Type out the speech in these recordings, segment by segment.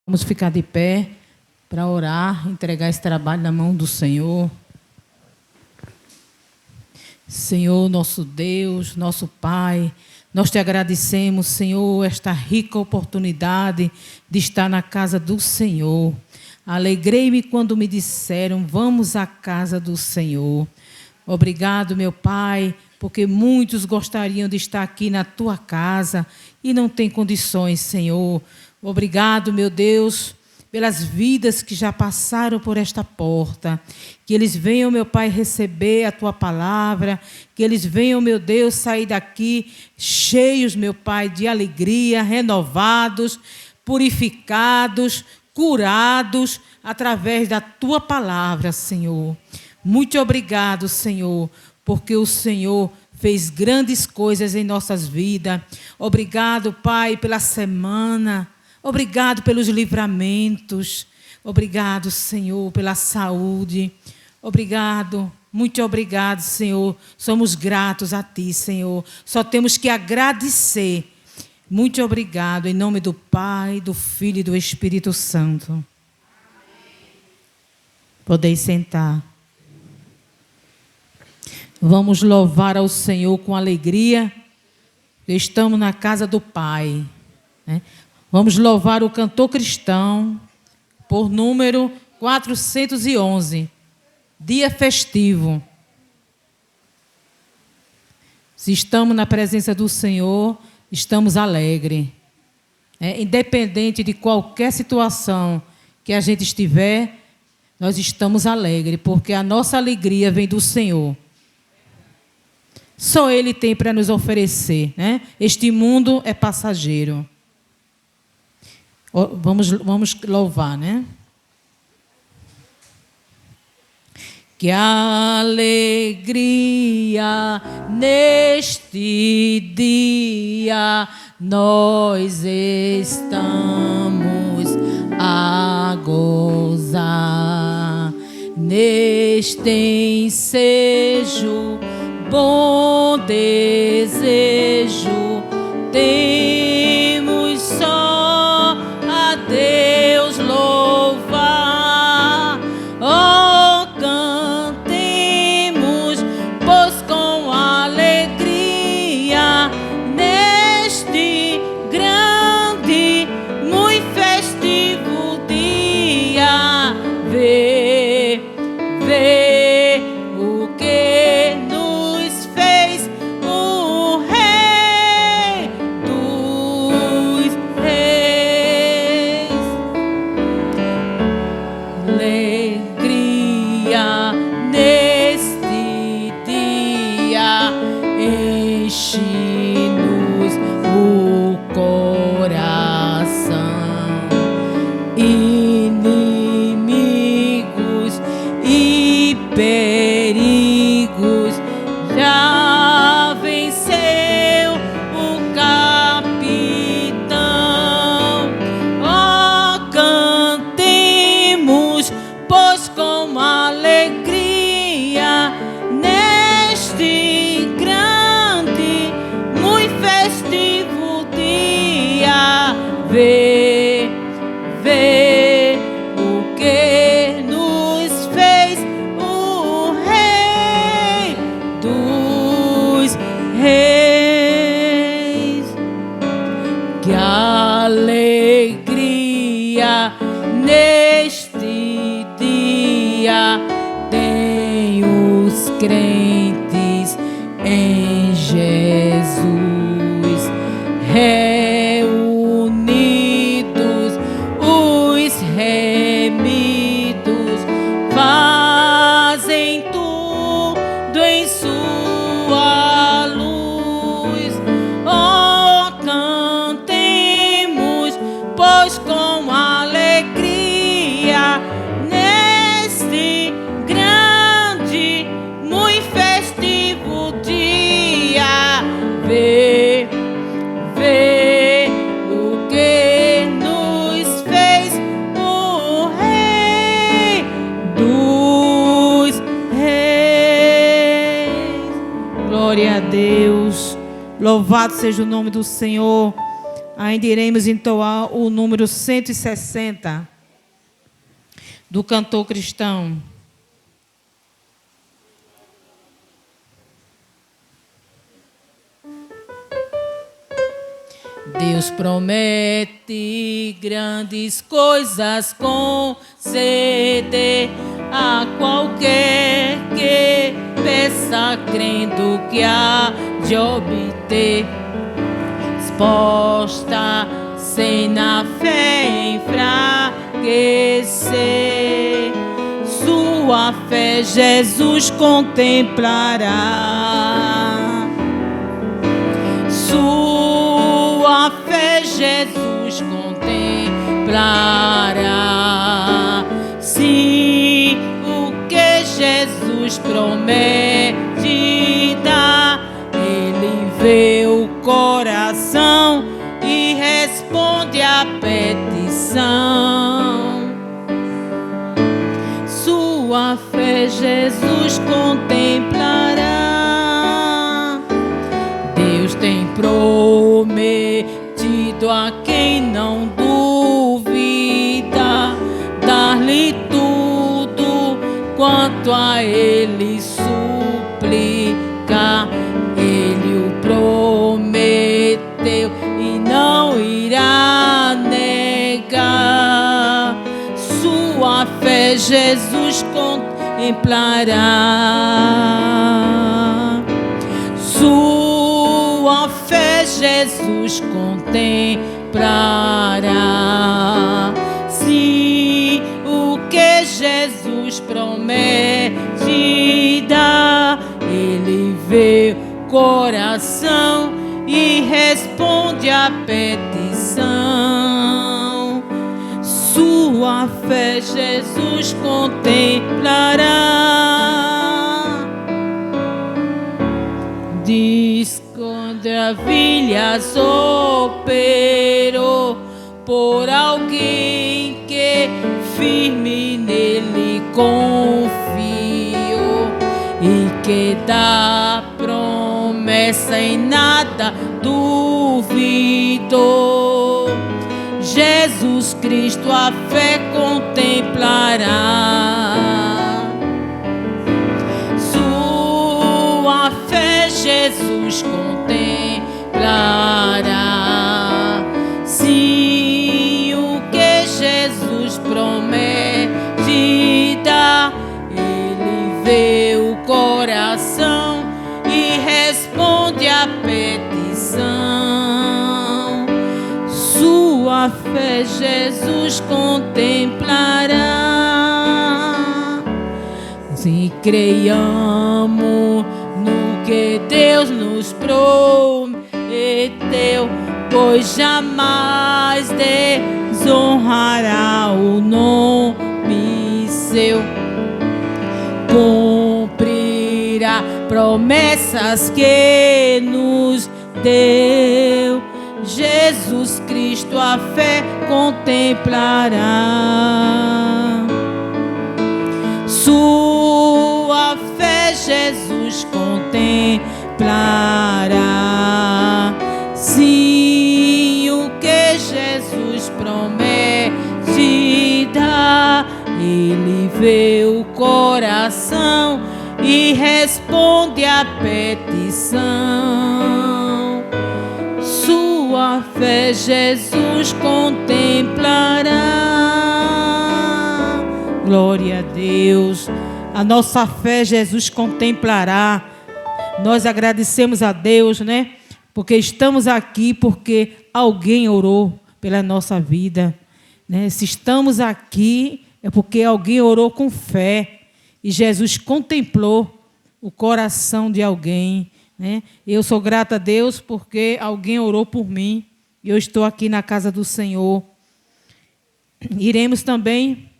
Vamos ficar de pé para orar, entregar esse trabalho na mão do Senhor. Senhor, nosso Deus, nosso Pai, nós te agradecemos, Senhor, esta rica oportunidade de estar na casa do Senhor. Alegrei-me quando me disseram, vamos à casa do Senhor. Obrigado, meu Pai, porque muitos gostariam de estar aqui na tua casa e não têm condições, Senhor. Obrigado, meu Deus, pelas vidas que já passaram por esta porta. Que eles venham, meu Pai, receber a tua palavra. Que eles venham, meu Deus, sair daqui cheios, meu Pai, de alegria, renovados, purificados, curados, através da tua palavra, Senhor. Muito obrigado, Senhor, porque o Senhor fez grandes coisas em nossas vidas. Obrigado, Pai, pela semana. Obrigado pelos livramentos. Obrigado, Senhor, pela saúde. Obrigado, muito obrigado, Senhor. Somos gratos a Ti, Senhor. Só temos que agradecer. Muito obrigado, em nome do Pai, do Filho e do Espírito Santo. Podeis sentar. Vamos louvar ao Senhor com alegria. Estamos na casa do Pai, né? Vamos louvar o cantor cristão por número 411, dia festivo. Se estamos na presença do Senhor, estamos alegres. Independente de qualquer situação que a gente estiver, nós estamos alegres, porque a nossa alegria vem do Senhor. Só Ele tem para nos oferecer, né? Este mundo é passageiro. Vamos louvar, né? Que alegria neste dia nós estamos a gozar. Neste ensejo, bom desejo, temos só a Deus louvar. Oh, cantemos, pois com alegria, neste grande, muito festivo dia, vê o que nos fez o Rei dos Reis. Alegria neste dia, enche-nos o coração. Inimigos e perigos já venceu o capitão. Oh, cantemos, pois com alegria, neste grande, muito festivo dia, vê o que nos fez o Rei dos Reis. Que alegria neste dia tem os crentes em Jesus, reunidos, os remidos fazem tudo em sua luz. Oh, cantemos, pois com alegria, neste grande, muito festivo dia, vê o que nos fez o Rei dos Reis. Glória a Deus. Louvado seja o nome do Senhor. Ainda iremos entoar o número 160 do cantor cristão. Deus promete grandes coisas conceder a qualquer que peça, crendo que há de obter. Exposta sem na fé enfraquecer, sua fé Jesus contemplará. Sua fé Jesus contemplará. Se o que Jesus promete dá, ele vê o coração e responde à petição. Sua fé Jesus contemplará. Deus tem prometido a quem não duvida dar-lhe tudo quanto a ele suplica. Ele o prometeu e não irá negar. Sua fé Jesus contemplará. Sua fé Jesus contemplará. Se o que Jesus promete dá, ele vê o coração e responde à petição. Sua fé Jesus contemplará. Diz quando maravilhas operou por alguém que firme nele confiou e que da promessa em nada duvidou. Jesus Cristo a fé contemplará. Sua fé Jesus contemplará. Se o que Jesus promete dá, ele vê o coração e responde à petição. Sua fé Jesus contemplará. Se creiamos no que Deus nos prometeu, pois jamais desonrará o nome seu. Cumprirá promessas que nos deu. Jesus Cristo a fé contemplará. Sua fé Jesus contemplará. Se o que Jesus promete dá, ele vê o coração e responde à petição. Sua fé Jesus contemplará. Glória a Deus. A nossa fé Jesus contemplará. Nós agradecemos a Deus, né? Porque estamos aqui porque alguém orou pela nossa vida, né? Se estamos aqui é porque alguém orou com fé e Jesus contemplou o coração de alguém, né? Eu sou grata a Deus porque alguém orou por mim e eu estou aqui na casa do Senhor. Iremos também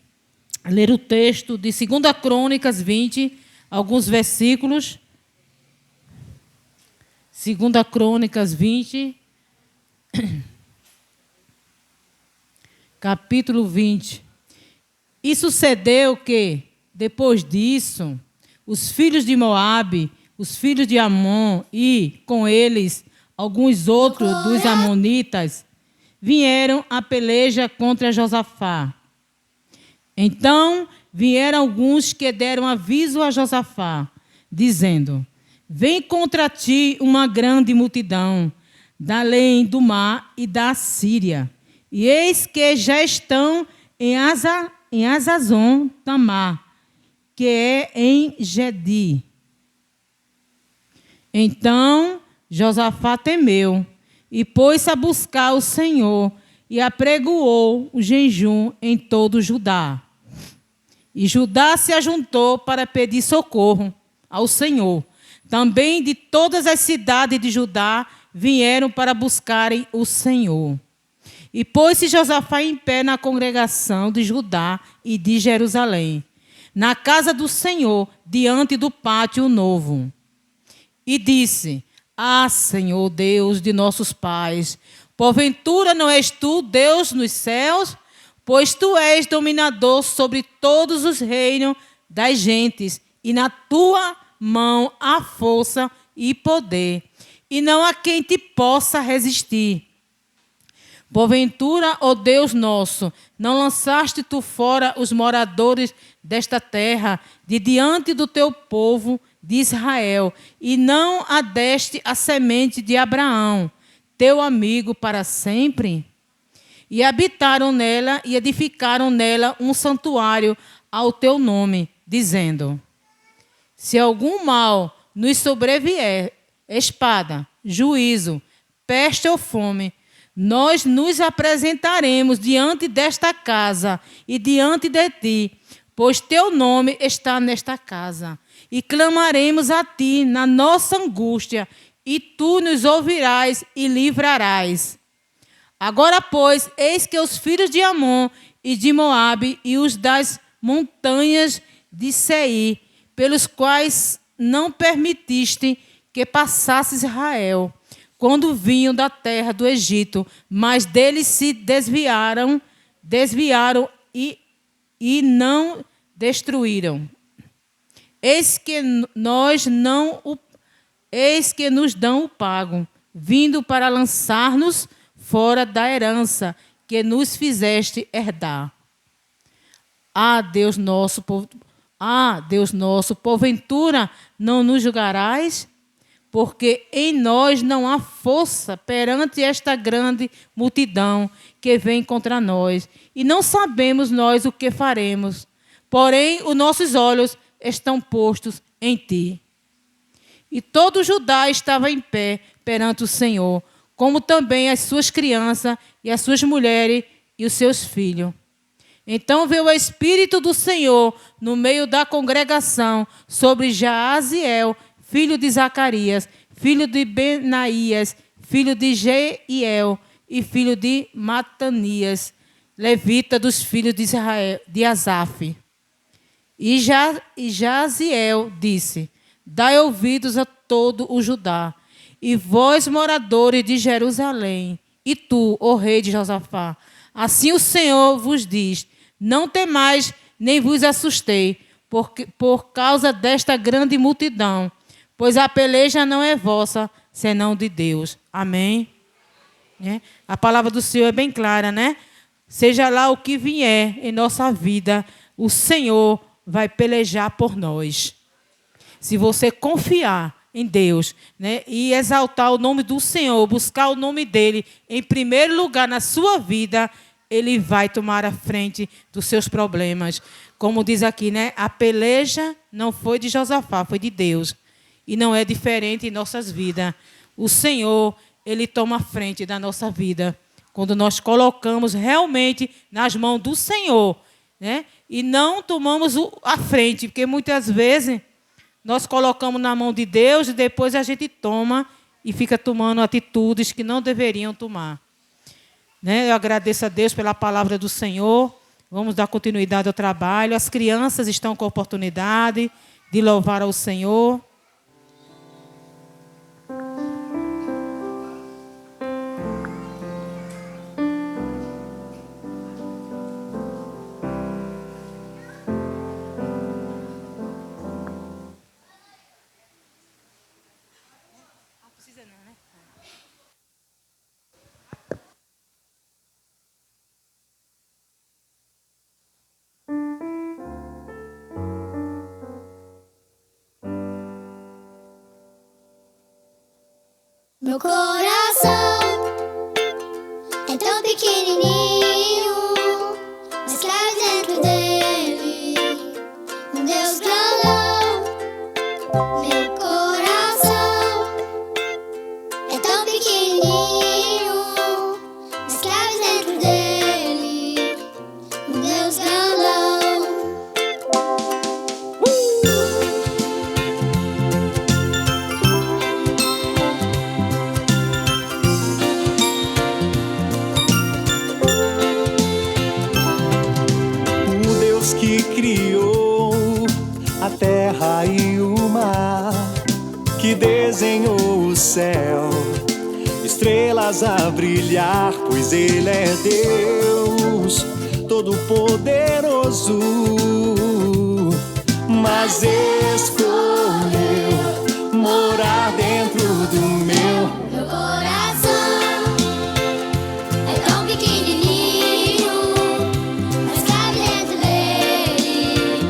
ler o texto de 2 Crônicas 20, alguns versículos. 2 Crônicas 20, capítulo 20. E sucedeu que, depois disso, os filhos de Moabe, os filhos de Amon e, com eles, alguns outros dos amonitas, vieram a peleja contra Josafá. Então vieram alguns que deram aviso a Josafá, dizendo: vem contra ti uma grande multidão, da além do mar e da Síria. E eis que já estão em Azazon Tamar, que é em Gedi. Então Josafá temeu e pôs-se a buscar o Senhor e apregoou o jejum em todo Judá. E Judá se ajuntou para pedir socorro ao Senhor. Também de todas as cidades de Judá vieram para buscarem o Senhor. E pôs-se Josafá em pé na congregação de Judá e de Jerusalém, na casa do Senhor, diante do pátio novo. E disse: ah, Senhor Deus de nossos pais, porventura não és tu Deus nos céus? Pois tu és dominador sobre todos os reinos das gentes, e na tua mão há força e poder, e não há quem te possa resistir. Porventura, ó Deus nosso, não lançaste tu fora os moradores desta terra, de diante do teu povo de Israel, e não a deste a semente de Abraão, teu amigo para sempre? E habitaram nela e edificaram nela um santuário ao teu nome, dizendo: se algum mal nos sobrevier, espada, juízo, peste ou fome, nós nos apresentaremos diante desta casa e diante de ti, pois teu nome está nesta casa. E clamaremos a ti na nossa angústia, e tu nos ouvirás e livrarás. Agora, pois, eis que os filhos de Amon e de Moabe e os das montanhas de Seir, pelos quais não permitiste que passasse Israel, quando vinham da terra do Egito, mas deles se desviaram e não destruíram. Eis que nos dão o pago, vindo para lançar-nos fora da herança que nos fizeste herdar. Ah, Deus nosso, porventura não nos julgarás? Porque em nós não há força perante esta grande multidão que vem contra nós, e não sabemos nós o que faremos. Porém, os nossos olhos estão postos em ti. E todo Judá estava em pé perante o Senhor, como também as suas crianças e as suas mulheres e os seus filhos. Então veio o Espírito do Senhor no meio da congregação sobre Jaaziel, filho de Zacarias, filho de Benaías, filho de Jeiel e filho de Matanias, levita dos filhos de Israel, de Asaf. E Jaaziel disse: dai ouvidos a todo o Judá, e vós, moradores de Jerusalém, e tu, ó rei de Josafá, assim o Senhor vos diz: não temais, nem vos assustei, por causa desta grande multidão, pois a peleja não é vossa, senão de Deus. Amém? A palavra do Senhor é bem clara, né? Seja lá o que vier em nossa vida, o Senhor vai pelejar por nós. Se você confiar em Deus, né, e exaltar o nome do Senhor, buscar o nome dele em primeiro lugar na sua vida, ele vai tomar a frente dos seus problemas. Como diz aqui, né, a peleja não foi de Josafá, foi de Deus. E não é diferente em nossas vidas. O Senhor, ele toma a frente da nossa vida. Quando nós colocamos realmente nas mãos do Senhor, né, e não tomamos a frente, porque muitas vezes nós colocamos na mão de Deus e depois a gente toma e fica tomando atitudes que não deveriam tomar. Né? Eu agradeço a Deus pela palavra do Senhor. Vamos dar continuidade ao trabalho. As crianças estão com a oportunidade de louvar ao Senhor. Meu coração é tão pequenininho, mas cabe dentro dele um Deus grandão. Meu coração é tão pequenininho, mas cabe dentro dele um Deus grandão. O Deus que criou a terra e o mar, que desenhou o céu, estrelas a brilhar, pois Ele é Deus Todo-Poderoso, mas escolheu morar dentro do meu. Meu coração é tão pequenininho, mas cabe dentro dele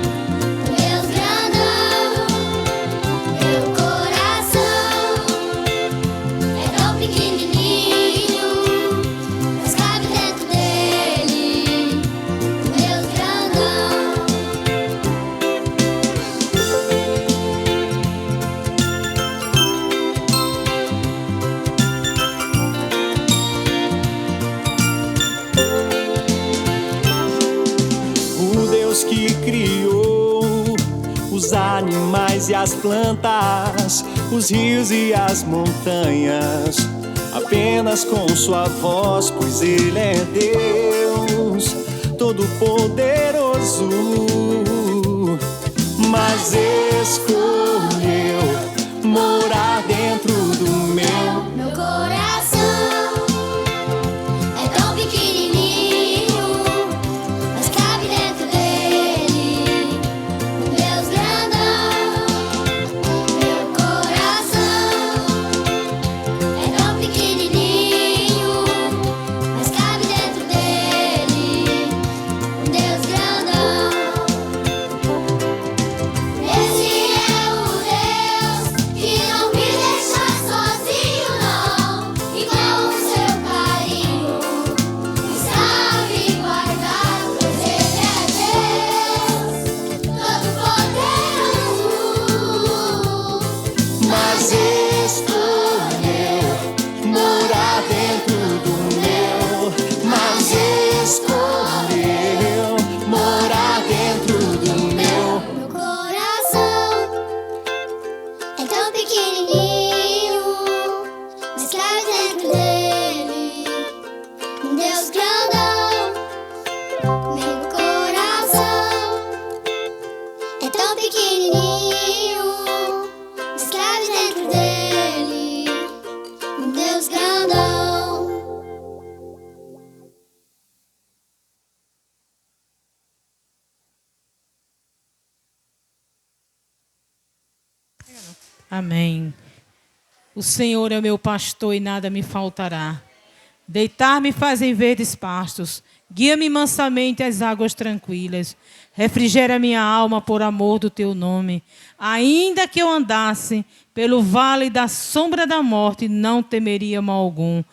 um Deus grandão. Meu coração é tão pequenininho, mas cabe dentro dele um Deus grandão. O Deus que criou os animais e as plantas, os rios e as montanhas, apenas com sua voz, pois Ele é Deus Todo-Poderoso, mas escolheu morar dentro do meu. Meu coração é tão pequenininho, mas cabe dentro dele um Deus grandão. Meu coração é tão pequenininho, mas cabe dentro dele um Deus grandão. Esse é o Deus que não me deixa sozinho, não, e com o seu carinho está me guardando, pois Ele é Deus Todo-Poderoso, Mas escolheu morar dentro do meu. Mas escolheu morar dentro do meu. Meu coração é tão pequenininho, mas cabe dentro dele um Deus grandão. Meu coração é tão pequenininho, mas cabe dentro dele um Deus grandão. Amém. O Senhor é o meu pastor e nada me faltará. Deitar-me faz em verdes pastos. Guia-me mansamente às águas tranquilas. Refrigera minha alma por amor do teu nome. Ainda que eu andasse pelo vale da sombra da morte, não temeria mal algum,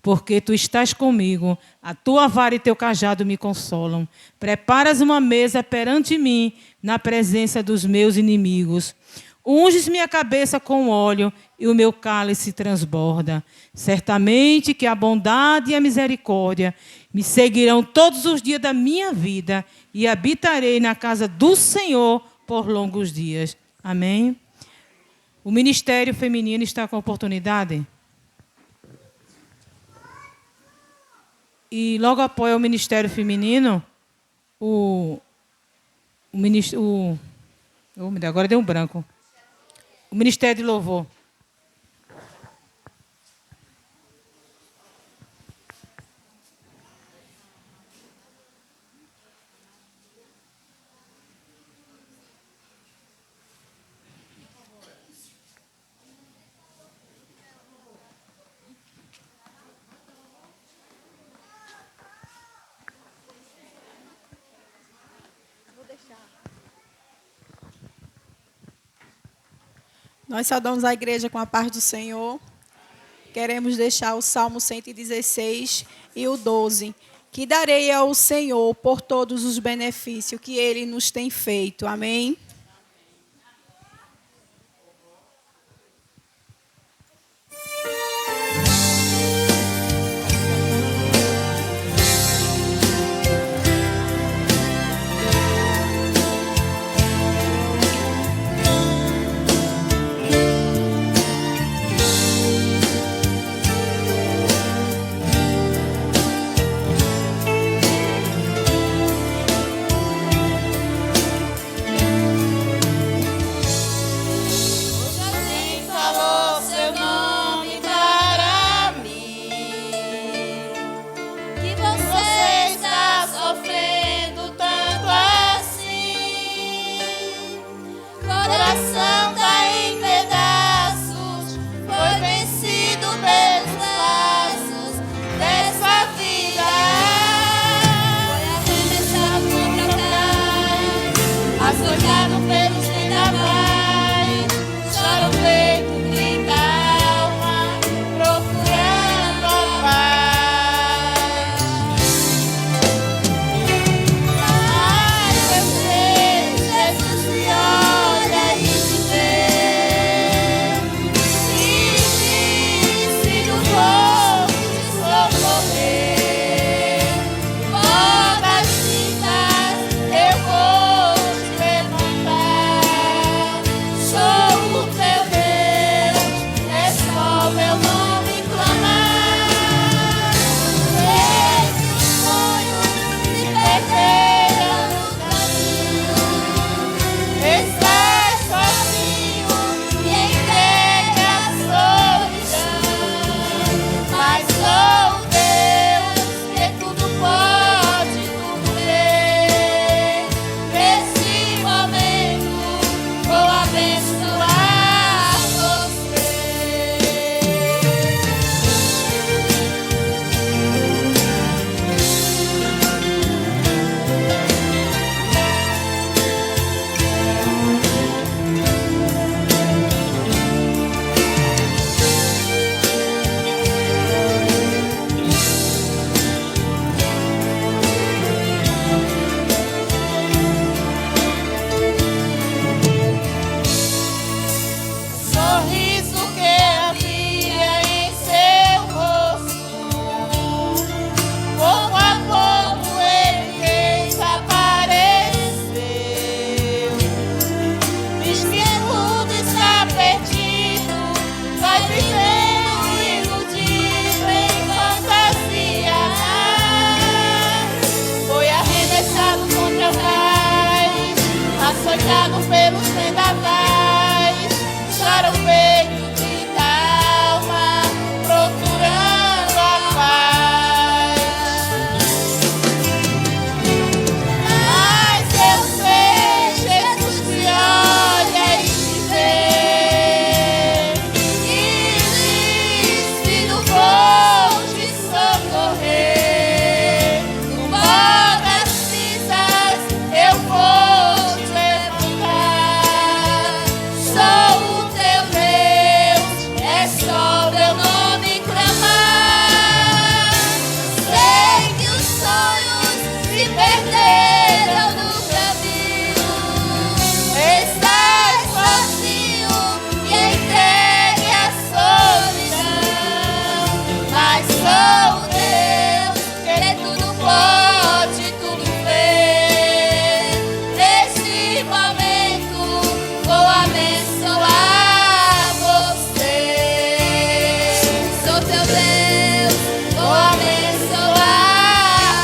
porque tu estás comigo. A tua vara e teu cajado me consolam. Preparas uma mesa perante mim, na presença dos meus inimigos. Unges minha cabeça com óleo e o meu cálice transborda. Certamente que a bondade e a misericórdia me seguirão todos os dias da minha vida e habitarei na casa do Senhor por longos dias. Amém? O Ministério Feminino está com a oportunidade. E logo após o Ministério Feminino, agora deu um branco. O Ministério de Louvor. Nós saudamos a igreja com a paz do Senhor. queremos deixar o Salmo 116 e o 12. Que darei ao Senhor por todos os benefícios que Ele nos tem feito. Amém? Quem falou seu nome para mim? Que você está sofrendo tanto assim? Coração tá em pedaços, foi vencido pelos laços dessa vida. Foi arremessado contra trás, açoitado pelos vendavais. Chora o peito, grita a alma, procurando a paz. Mas eu sei, Jesus me olha e me vê, e disse no corpo de socorrer. Todas cintas eu vou te levantar. Sou o teu Deus, é só meu nome clamar. Sei que os sonhos se perderam no caminho. Estás sozinho e entregue à solidão. Mas sou o Deus que tudo pode, tudo vê. Nesse momento vou abençoar você. Sorriso que havia em seu rosto, pouco a pouco ele desapareceu. Diz que tudo está perdido, vai vivendo iludido em fantasias. Foi arremessado contra trás, açoitado pelos vendavais. Chora o peito, grita a alma, procurando a paz. Mas eu sei, Jesus te olha e te vê, e disse no vou te socorrer. No pó das cinzas eu vou te levantar. Sou o teu Deus, é só meu nome clamar. Sei que os sonhos se perderam no caminho. Estás sozinho e entregue à solidão. Mas sou o Deus que tudo pode, tudo vê. Neste momento vou abençoar você. Sou teu Deus, vou abençoar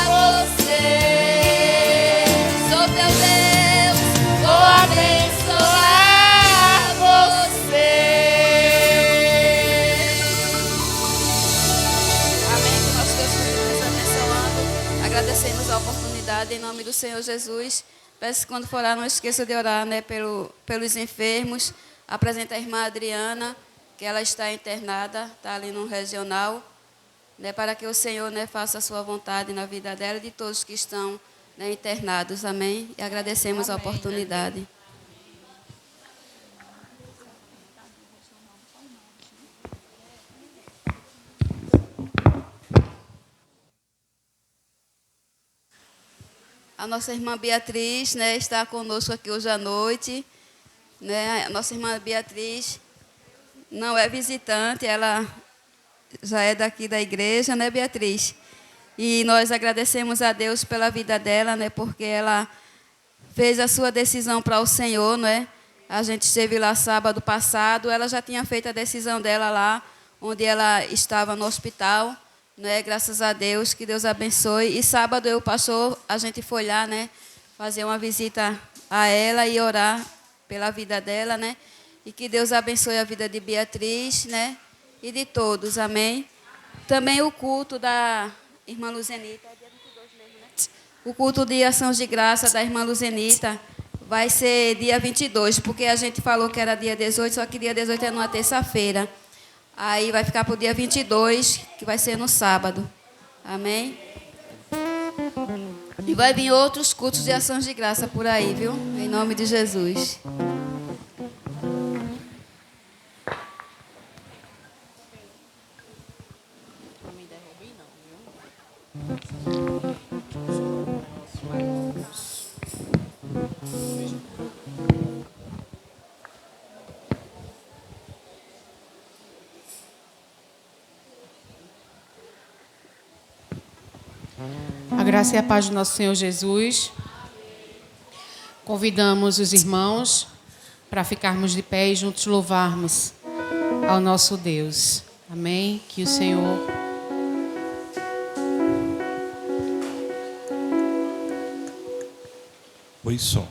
você. Sou teu Deus, vou abençoar você. Amém. Que nosso Deus continue nos abençoando. Agradecemos a oportunidade em nome do Senhor Jesus. Peço que quando for lá não esqueça de orar, né, pelos enfermos. Apresenta a irmã Adriana, que ela está internada, está ali no regional, né, para que o Senhor, né, faça a sua vontade na vida dela e de todos que estão, né, internados. Amém? E agradecemos a oportunidade. A nossa irmã Beatriz, né, está conosco aqui hoje à noite. Né? A nossa irmã Beatriz não é visitante, ela já é daqui da igreja, né, Beatriz? E nós agradecemos a Deus pela vida dela, né, porque ela fez a sua decisão para o Senhor, né? A gente esteve lá sábado passado, ela já tinha feito a decisão dela lá, onde ela estava no hospital, né? Graças a Deus, que Deus abençoe. E sábado eu pastor, a gente foi lá, né? Fazer uma visita a ela e orar pela vida dela, né? E que Deus abençoe a vida de Beatriz, né? E de todos, amém? Também o culto da irmã Luzenita, é dia 22 mesmo, né? O culto de ações de graça da irmã Luzenita vai ser dia 22, porque a gente falou que era dia 18, só que dia 18 é numa terça-feira. Aí vai ficar para o dia 22, que vai ser no sábado. Amém? E vai vir outros cultos de ações de graça por aí, viu? Em nome de Jesus. A graça e a paz do nosso Senhor Jesus. Convidamos os irmãos para ficarmos de pé e juntos louvarmos ao nosso Deus. Amém? Que o Senhor... Oi, som.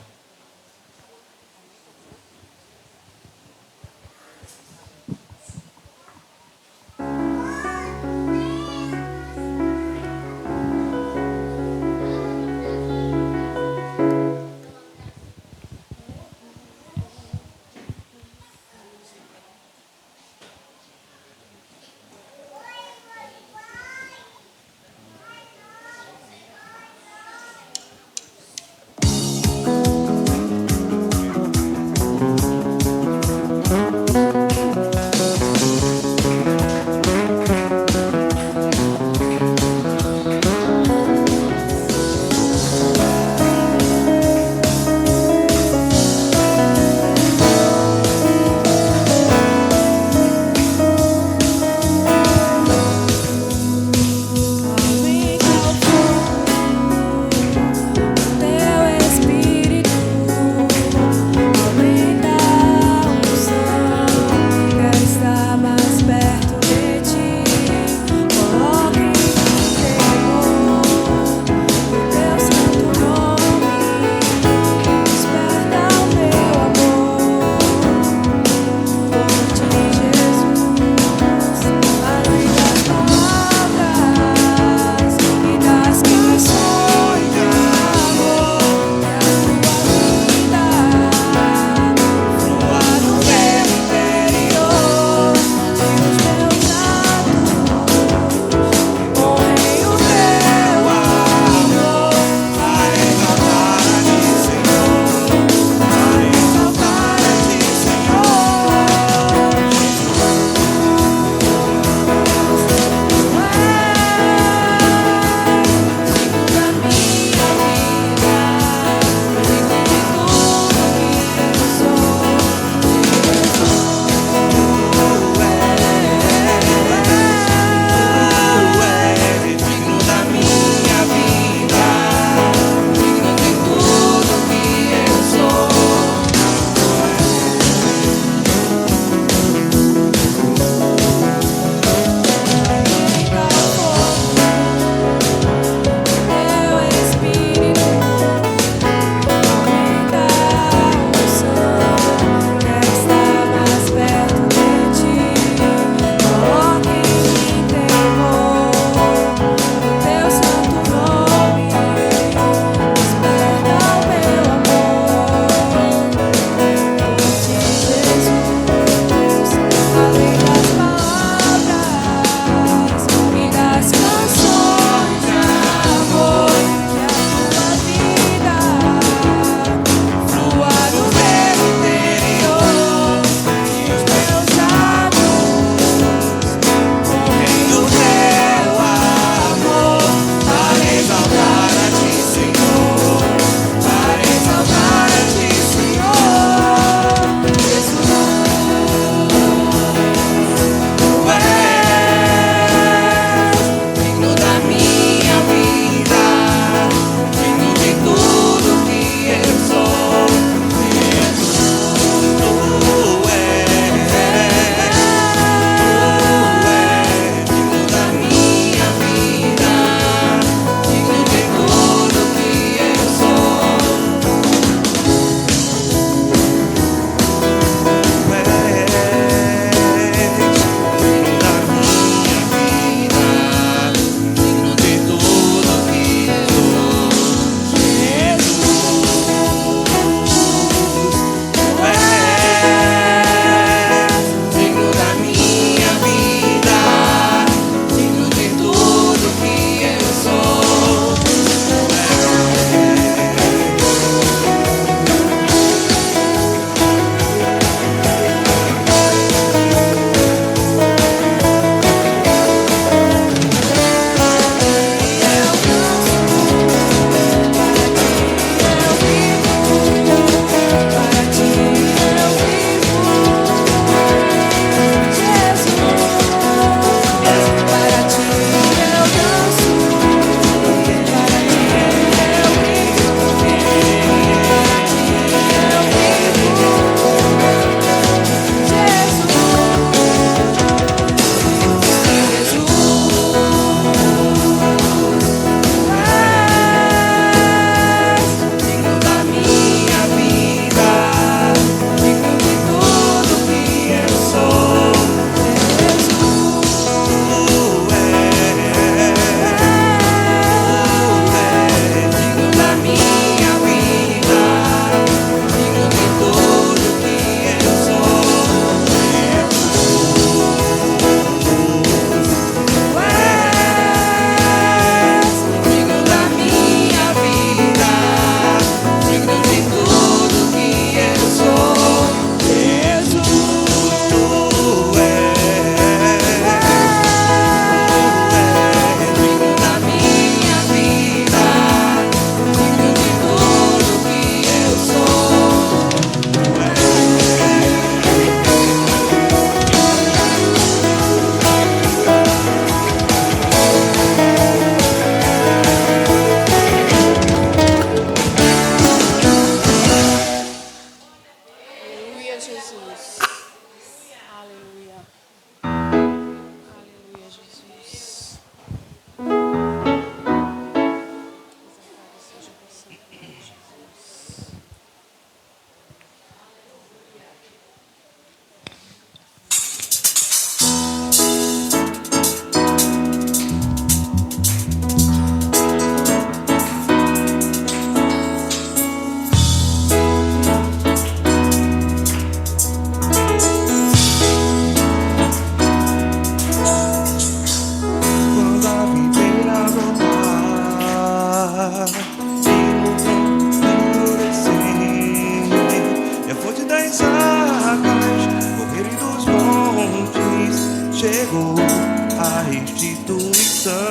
restituição.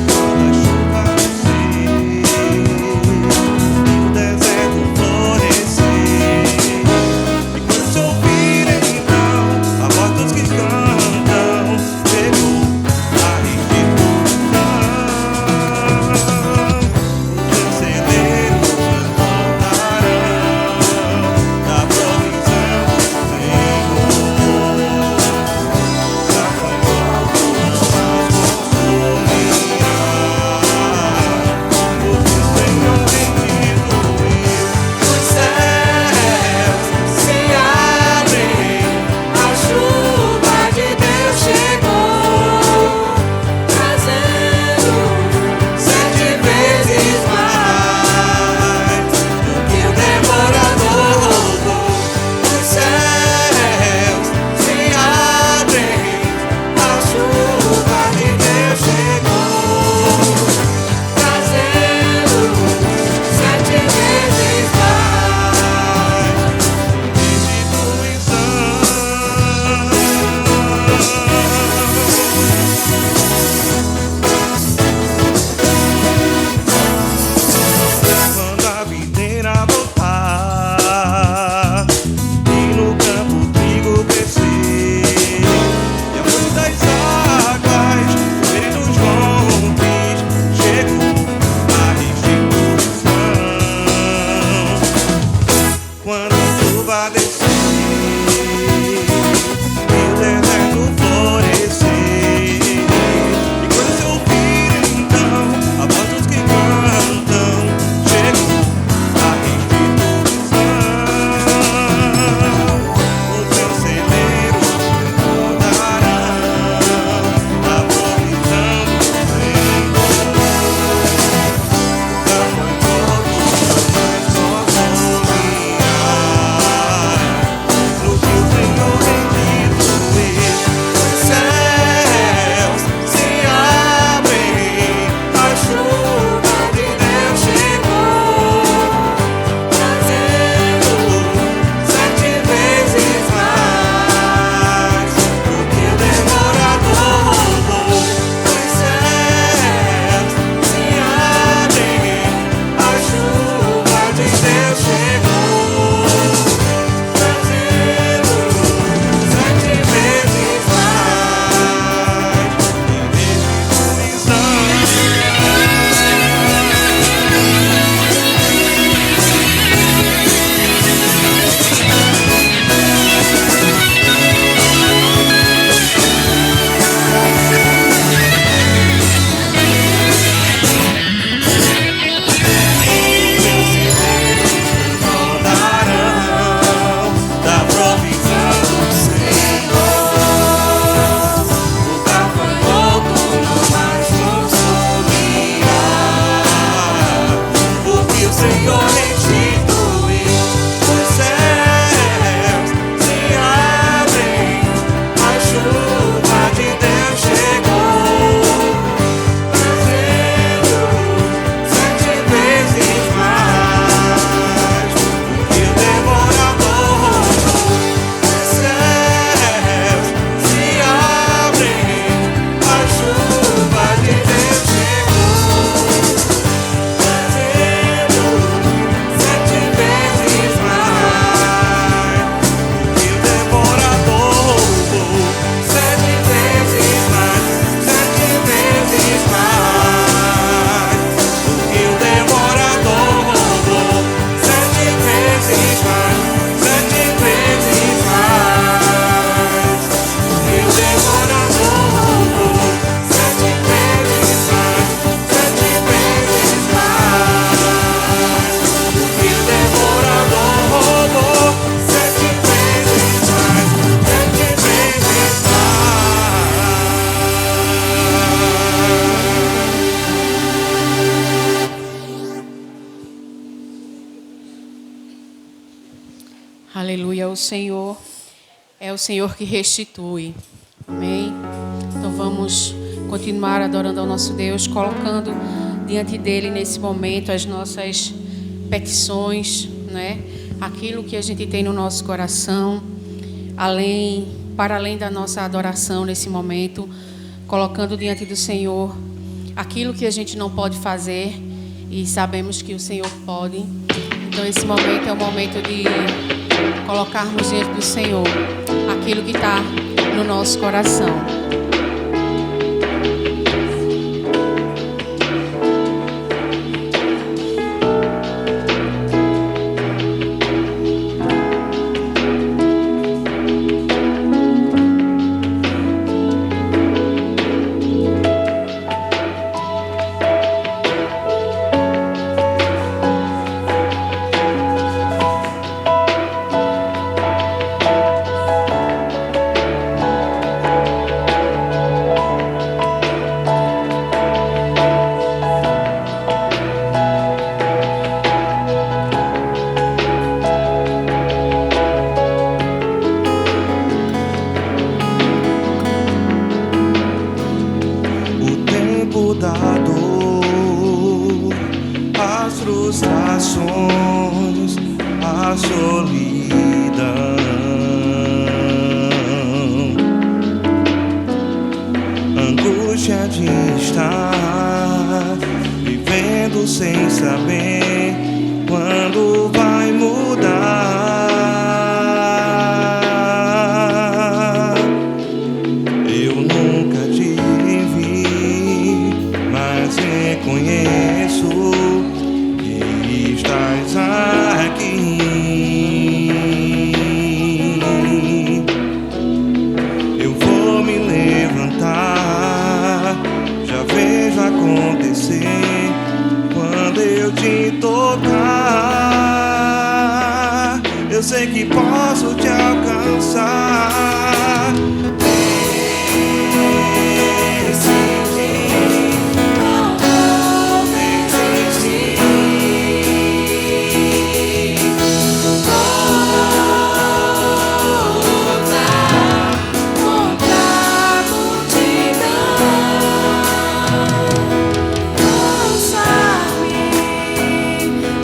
Quando a chuva descer e o deserto florescer, e quando se ouvir então a voz dos que cantam, chegou a restituição. Os celeiros voltarão da provisão do Senhor. Quando a videira voltar e no campo o trigo crescer, e a flor das águas correrem nos montes, chegou a restituição. Quando a chuva descer e o deserto florescer, e quando se ouvir então a voz dos que cantam, chegou a restituição. Os seus celeiros voltarão da provisão do Senhor. Já foi todo, mas posso confiar no que o Senhor restituiu. Os céus se abrem, a chuva de Deus chegou, trazendo 7 vezes mais do que o devorador roubou. Os céus se abrem, a chuva de Deus chegou, trazendo 7 vezes mais de voltarão da provisão do Senhor. O gafanhoto não mais consumirá o que o Senhor restituiu. Os céus se abrem, a chuva de Deus chegou, trazendo 7 vezes mais do que o devorador roubou. Os céus se abrem, a chuva de Deus chegou, trazendo 7 vezes mais do que o devorador roubou. 7 vezes mais, 7 vezes mais do que o devorador roubou. 7 vezes mais, 7 vezes mais do que o devorador roubou. 7 vezes mais, 7 vezes mais do que o devorador roubou. 7 vezes mais, 7 vezes Aleluia, o Senhor é o Senhor que restitui. Amém? Então vamos continuar adorando ao nosso Deus, colocando diante dele nesse momento as nossas petições, né? Aquilo que a gente tem no nosso coração, além para além da nossa adoração nesse momento, colocando diante do Senhor aquilo que a gente não pode fazer e sabemos que o Senhor pode. Então esse momento é o momento de colocarmos diante do Senhor aquilo que está no nosso coração.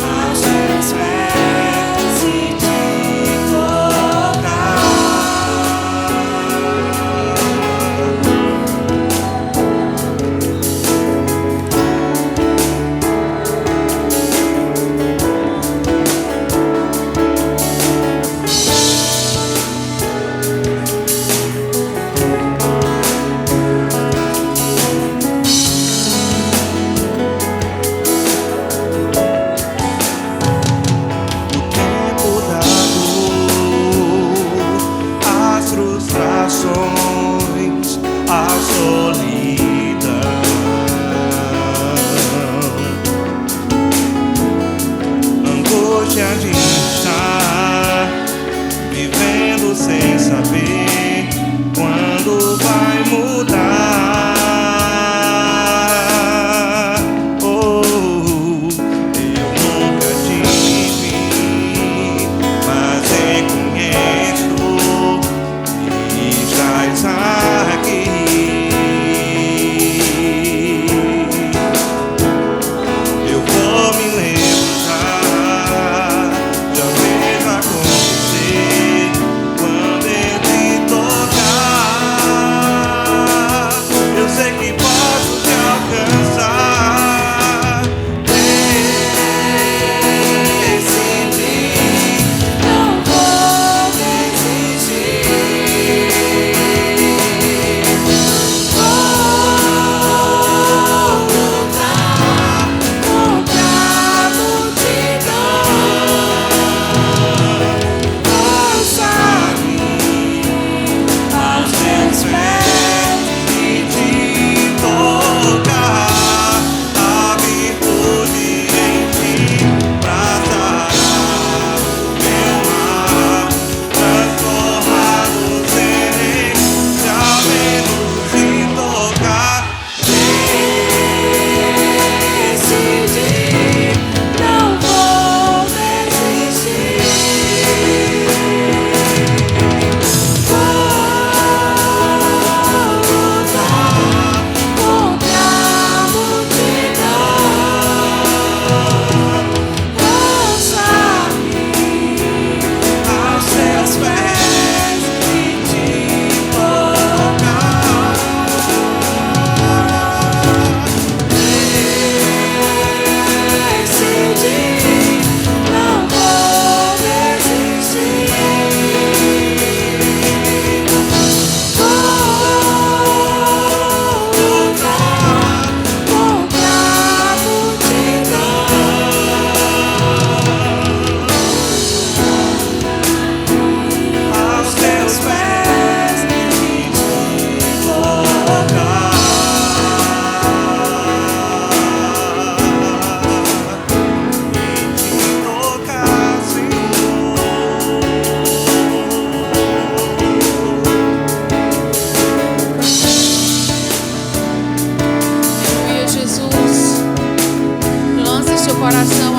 Aos teus pés e te colocar.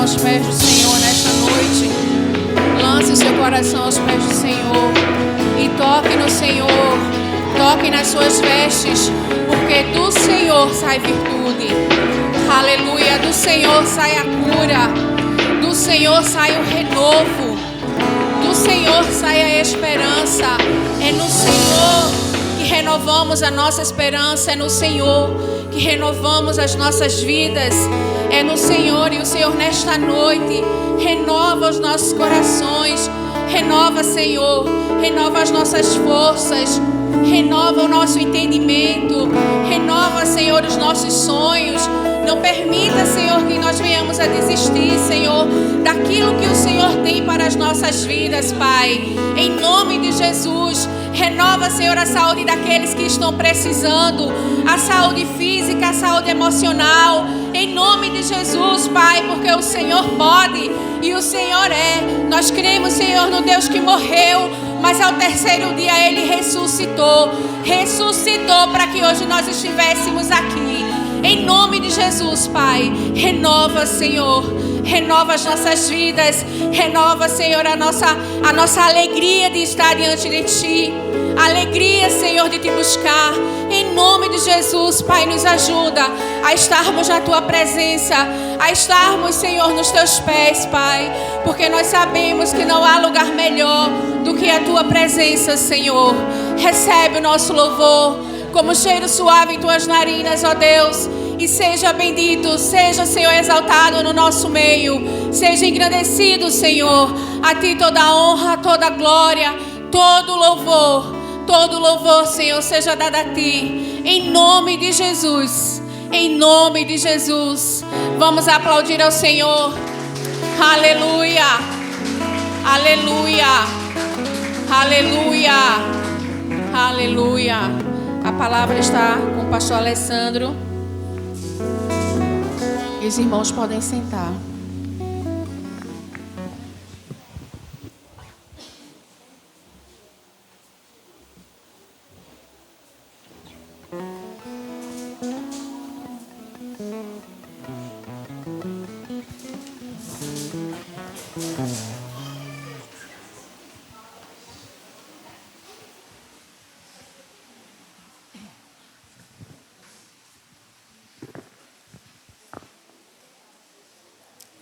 aos pés do Senhor nesta noite. Lance o seu coração aos pés do Senhor e toque no Senhor, toque nas suas vestes, porque do Senhor sai virtude. Aleluia, do Senhor sai a cura, do Senhor sai o renovo, do Senhor sai a esperança. É no Senhor que renovamos a nossa esperança, é no Senhor que renovamos as nossas vidas, é no Senhor. E o Senhor nesta noite renova os nossos corações, renova, Senhor, renova as nossas forças, renova o nosso entendimento, renova, Senhor, os nossos sonhos. Não permita, Senhor, que nós venhamos a desistir, Senhor, daquilo que o Senhor tem para as nossas vidas, Pai. Em nome de Jesus, renova, Senhor, a saúde daqueles que estão precisando, a saúde física, a saúde emocional. Em nome de Jesus, Pai, porque o Senhor pode e o Senhor é. Nós cremos, Senhor, no Deus que morreu, mas ao terceiro dia Ele ressuscitou. Ressuscitou para que hoje nós estivéssemos aqui. Em nome de Jesus, Pai, renova, Senhor, renova as nossas vidas, renova, Senhor, a nossa alegria de estar diante de Ti, alegria, Senhor, de Te buscar. Em nome de Jesus, Pai, nos ajuda a estarmos na Tua presença, a estarmos, Senhor, nos Teus pés, Pai, porque nós sabemos que não há lugar melhor do que a Tua presença, Senhor. Recebe o nosso louvor como cheiro suave em Tuas narinas, ó Deus, e seja bendito, seja, Senhor, exaltado no nosso meio, seja engrandecido, Senhor. A Ti toda a honra, toda a glória, todo louvor, Senhor, seja dado a Ti, em nome de Jesus, em nome de Jesus. Vamos aplaudir ao Senhor. Aleluia, aleluia, aleluia, aleluia. A palavra está com o pastor Alessandro. E os irmãos podem sentar.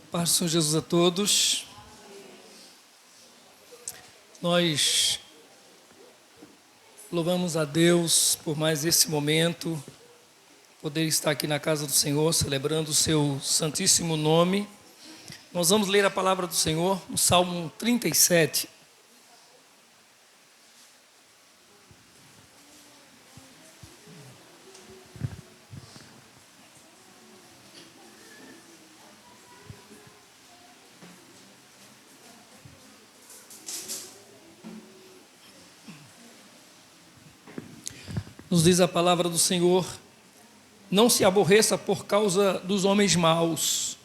Paz do Senhor Jesus a todos. Nós louvamos a Deus por mais esse momento, poder estar aqui na casa do Senhor, celebrando o seu santíssimo nome. Nós vamos ler a palavra do Senhor no Salmo 37. Nos diz a palavra do Senhor: não se aborreça por causa dos homens maus,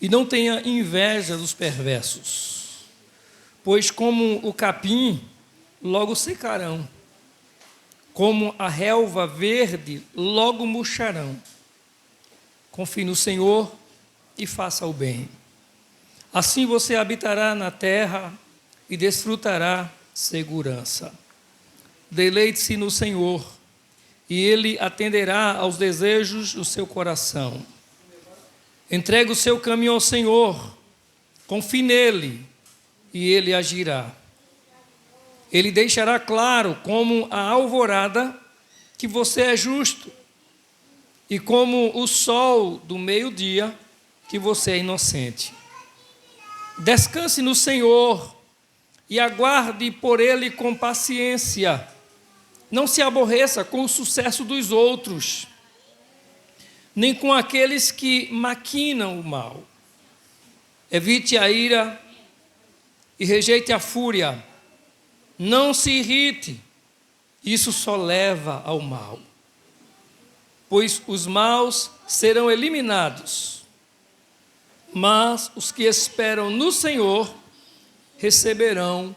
e não tenha inveja dos perversos, pois como o capim, logo secarão, como a relva verde, logo murcharão. Confie no Senhor e faça o bem. Assim você habitará na terra e desfrutará segurança. Deleite-se no Senhor, e Ele atenderá aos desejos do seu coração. Entregue o seu caminho ao Senhor, confie nele, e Ele agirá. Ele deixará claro, como a alvorada, que você é justo, e como o sol do meio-dia, que você é inocente. Descanse no Senhor, e aguarde por Ele com paciência. Não se aborreça com o sucesso dos outros, nem com aqueles que maquinam o mal. Evite a ira e rejeite a fúria. Não se irrite, isso só leva ao mal. Pois os maus serão eliminados, mas os que esperam no Senhor receberão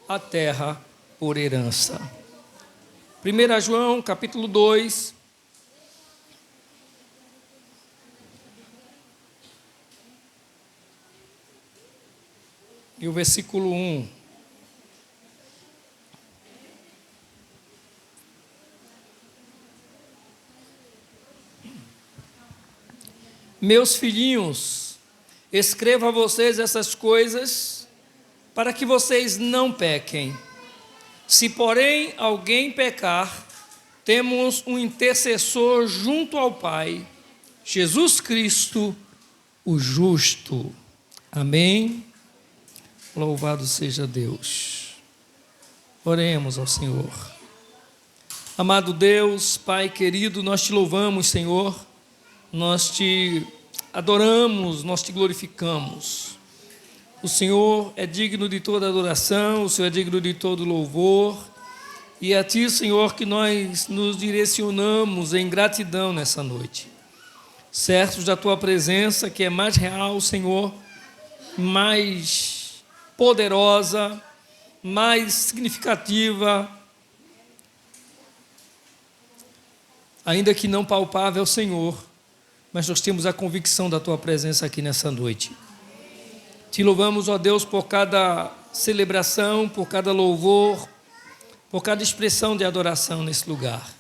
a terra por herança. 1 João, capítulo 2. e o versículo 1. Meus filhinhos, escrevo a vocês essas coisas para que vocês não pequem. Se, porém, alguém pecar, temos um intercessor junto ao Pai, Jesus Cristo, o justo. Amém? Louvado seja Deus. Oremos ao Senhor. Amado Deus, Pai querido, nós te louvamos, Senhor. Nós te adoramos, nós te glorificamos. O Senhor é digno de toda adoração, o Senhor é digno de todo louvor. E é a Ti, Senhor, que nós nos direcionamos em gratidão nessa noite. Certos da Tua presença, que é mais real, Senhor, mais poderosa, mais significativa, ainda que não palpável, Senhor, mas nós temos a convicção da Tua presença aqui nessa noite. Te louvamos, ó Deus, por cada celebração, por cada louvor, por cada expressão de adoração nesse lugar.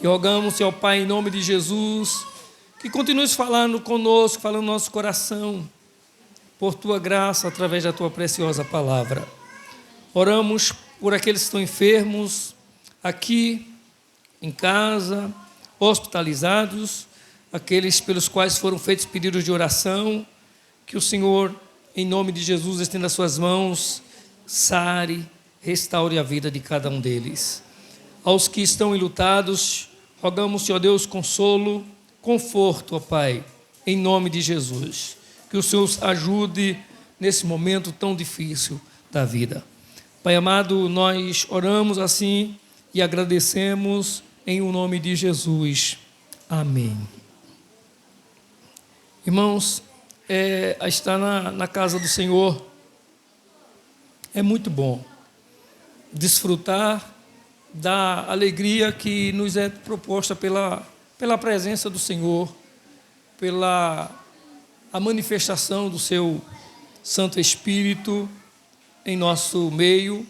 E rogamos, Senhor Pai, em nome de Jesus, que continues falando conosco, falando no nosso coração, por Tua graça, através da Tua preciosa palavra. Oramos por aqueles que estão enfermos, aqui, em casa, hospitalizados, aqueles pelos quais foram feitos pedidos de oração, que o Senhor, em nome de Jesus, estenda as suas mãos, sare, restaure a vida de cada um deles. Aos que estão enlutados, rogamos, Senhor Deus, consolo, conforto, ó Pai, em nome de Jesus. Que o Senhor os ajude nesse momento tão difícil da vida. Pai amado, nós oramos assim e agradecemos em o nome de Jesus. Amém. Irmãos, estar na casa do Senhor é muito bom. Desfrutar da alegria que nos é proposta pela presença do Senhor, pela a manifestação do seu Santo Espírito em nosso meio,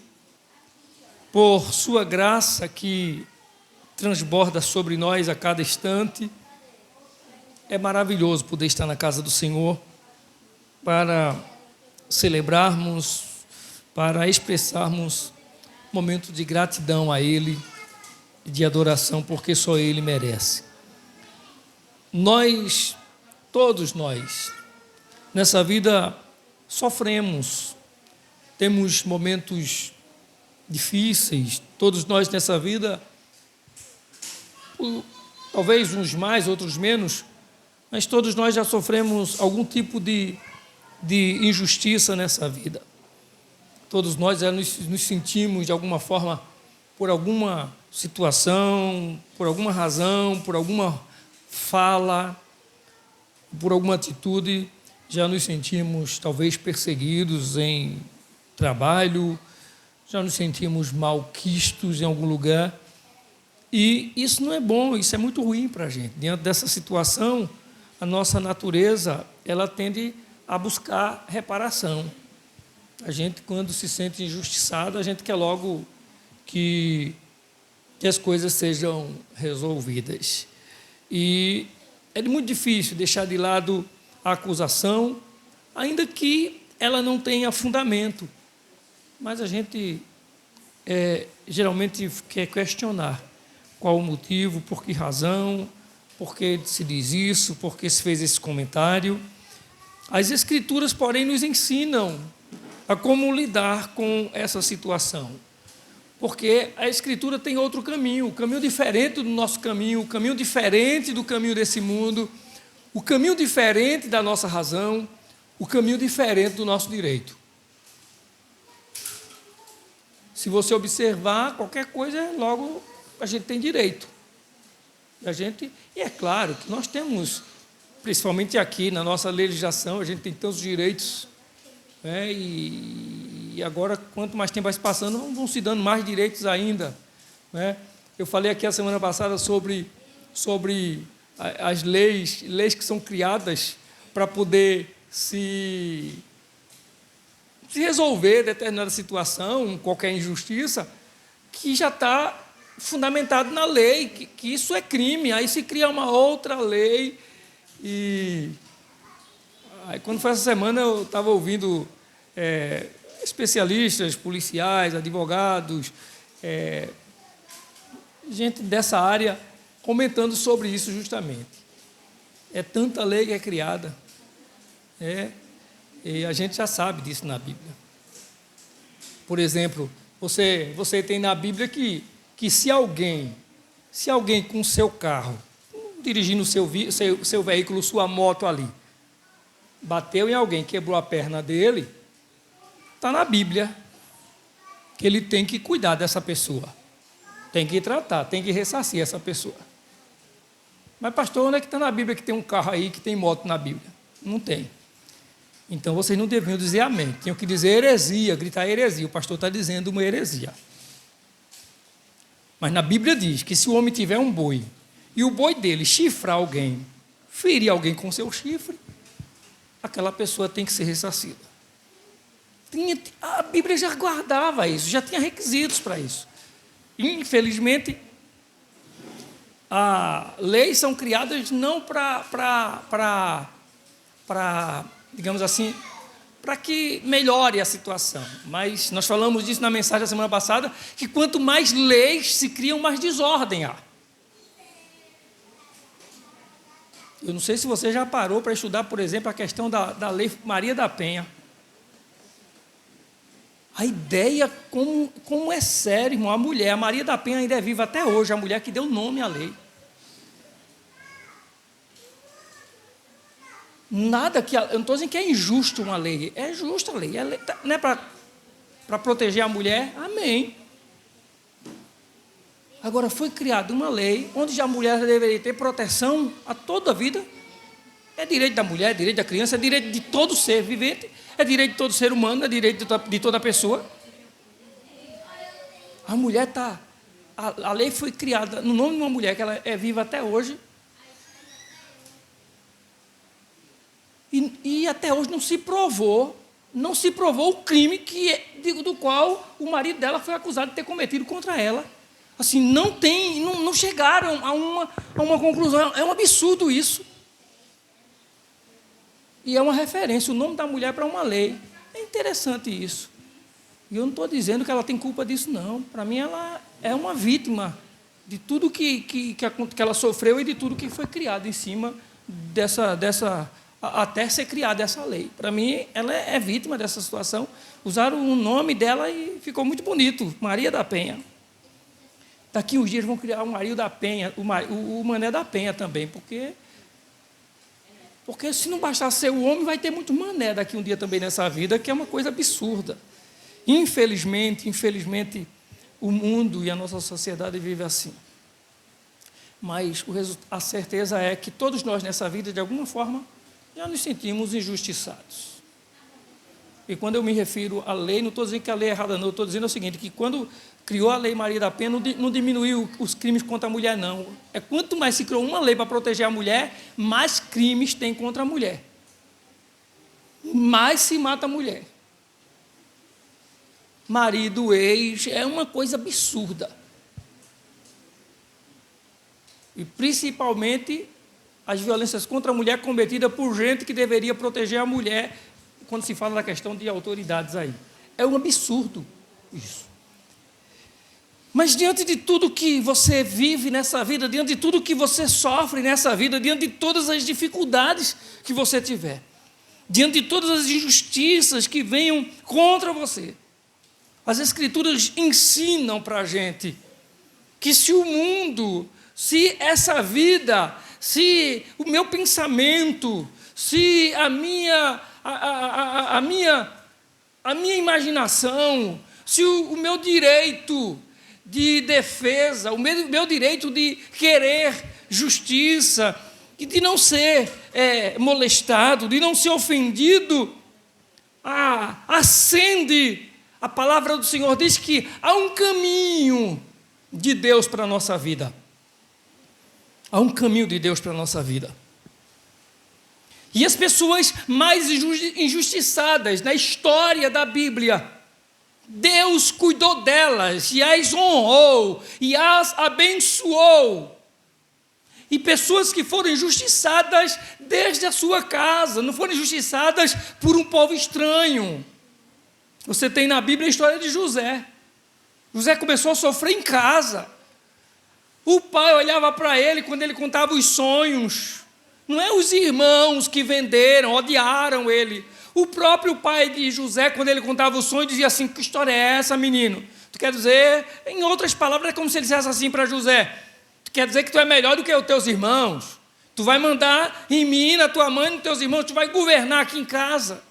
por sua graça que transborda sobre nós a cada instante. É maravilhoso poder estar na casa do Senhor para celebrarmos, para expressarmos momento de gratidão a Ele e de adoração, porque só Ele merece. Nós, todos nós, nessa vida sofremos, temos momentos difíceis, todos nós nessa vida, talvez uns mais, outros menos, mas todos nós já sofremos algum tipo de injustiça nessa vida. Todos nós já nos sentimos, de alguma forma, por alguma situação, por alguma razão, por alguma fala, por alguma atitude, já nos sentimos, talvez, perseguidos em trabalho, já nos sentimos malquistos em algum lugar. E isso não é bom, isso é muito ruim para a gente. Diante dessa situação, a nossa natureza, ela tende a buscar reparação. A gente, quando se sente injustiçado, a gente quer logo que as coisas sejam resolvidas. E é muito difícil deixar de lado a acusação, ainda que ela não tenha fundamento. Mas a gente geralmente quer questionar qual o motivo, por que razão, por que se diz isso, por que se fez esse comentário. As Escrituras, porém, nos ensinam a como lidar com essa situação. Porque a Escritura tem outro caminho, o caminho diferente do nosso caminho, o caminho diferente do caminho desse mundo, o caminho diferente da nossa razão, o caminho diferente do nosso direito. Se você observar qualquer coisa, logo a gente tem direito. E é claro que nós temos, principalmente aqui na nossa legislação, a gente tem tantos direitos, né? E agora, quanto mais tempo vai se passando, vão se dando mais direitos ainda, né? Eu falei aqui a semana passada sobre as leis que são criadas para poder se se resolver determinada situação, qualquer injustiça, que já está fundamentado na lei, que isso é crime. Aí se cria uma outra lei. E aí, quando foi essa semana, eu estava ouvindo especialistas, policiais, advogados, gente dessa área comentando sobre isso justamente. É tanta lei que é criada. E a gente já sabe disso na Bíblia. Por exemplo, você tem na Bíblia que se alguém com o seu carro, dirigindo o seu veículo, sua moto ali, bateu em alguém, quebrou a perna dele, está na Bíblia que ele tem que cuidar dessa pessoa, tem que tratar, tem que ressarcir essa pessoa. Mas, pastor, onde é que está na Bíblia que tem um carro aí, que tem moto na Bíblia? Não tem. Então, vocês não deviam dizer amém. Tinham que dizer heresia, gritar heresia. O pastor está dizendo uma heresia. Mas na Bíblia diz que se o homem tiver um boi, e o boi dele chifrar alguém, ferir alguém com seu chifre, aquela pessoa tem que ser ressarcida. A Bíblia já guardava isso, já tinha requisitos para isso. Infelizmente, leis são criadas não para digamos assim, para que melhore a situação. Mas nós falamos disso na mensagem da semana passada, que quanto mais leis se criam, mais desordem há. Eu não sei se você já parou para estudar, por exemplo, a questão da lei Maria da Penha. A ideia, como é sério, irmão, a Maria da Penha ainda é viva até hoje, a mulher que deu nome à lei. Nada que... Eu não estou dizendo que é injusto uma lei. É justa a lei. Não é para proteger a mulher? Amém. Agora, foi criada uma lei onde a mulher deveria ter proteção a toda a vida. É direito da mulher, é direito da criança, é direito de todo ser vivente, é direito de todo ser humano, é direito de toda pessoa. A mulher está... A lei foi criada no nome de uma mulher que ela é viva até hoje. E até hoje não se provou o crime do qual o marido dela foi acusado de ter cometido contra ela. Assim, não chegaram a uma conclusão. É um absurdo isso. E é uma referência, o nome da mulher para uma lei. É interessante isso. E eu não estou dizendo que ela tem culpa disso, não. Para mim, ela é uma vítima de tudo que ela sofreu e de tudo que foi criado em cima até ser criada essa lei. Para mim, ela é vítima dessa situação. Usaram o nome dela e ficou muito bonito, Maria da Penha. Daqui uns dias vão criar o Maria da Penha, o Mané da Penha também, porque se não bastar ser o homem, vai ter muito mané daqui um dia também nessa vida, que é uma coisa absurda. Infelizmente, o mundo e a nossa sociedade vive assim. Mas a certeza é que todos nós nessa vida, de alguma forma, já nos sentimos injustiçados. E quando eu me refiro à lei, não estou dizendo que a lei é errada, não. Eu estou dizendo o seguinte, que quando criou a lei Maria da Penha, não diminuiu os crimes contra a mulher, não. É quanto mais se criou uma lei para proteger a mulher, mais crimes tem contra a mulher. Mais se mata a mulher. Marido, ex, é uma coisa absurda. E principalmente as violências contra a mulher cometidas por gente que deveria proteger a mulher, quando se fala da questão de autoridades aí. É um absurdo isso. Mas diante de tudo que você vive nessa vida, diante de tudo que você sofre nessa vida, diante de todas as dificuldades que você tiver, diante de todas as injustiças que venham contra você, as Escrituras ensinam para a gente que se o mundo, se essa vida, se o meu pensamento, se a minha imaginação, se o meu direito de defesa, o meu direito de querer justiça, e de não ser molestado, de não ser ofendido, ascende. A palavra do Senhor diz que há um caminho de Deus para a nossa vida. Há um caminho de Deus para a nossa vida. E as pessoas mais injustiçadas na história da Bíblia, Deus cuidou delas e as honrou e as abençoou. E pessoas que foram injustiçadas desde a sua casa, não foram injustiçadas por um povo estranho. Você tem na Bíblia a história de José. José começou a sofrer em casa. O pai olhava para ele quando ele contava os sonhos. Não é os irmãos que venderam, odiaram ele. O próprio pai de José, quando ele contava o sonho, dizia assim: que história é essa, menino? Tu quer dizer, em outras palavras, é como se ele dissesse assim para José: tu quer dizer que tu é melhor do que os teus irmãos? Tu vai mandar em mim, na tua mãe, nos teus irmãos, tu vai governar aqui em casa.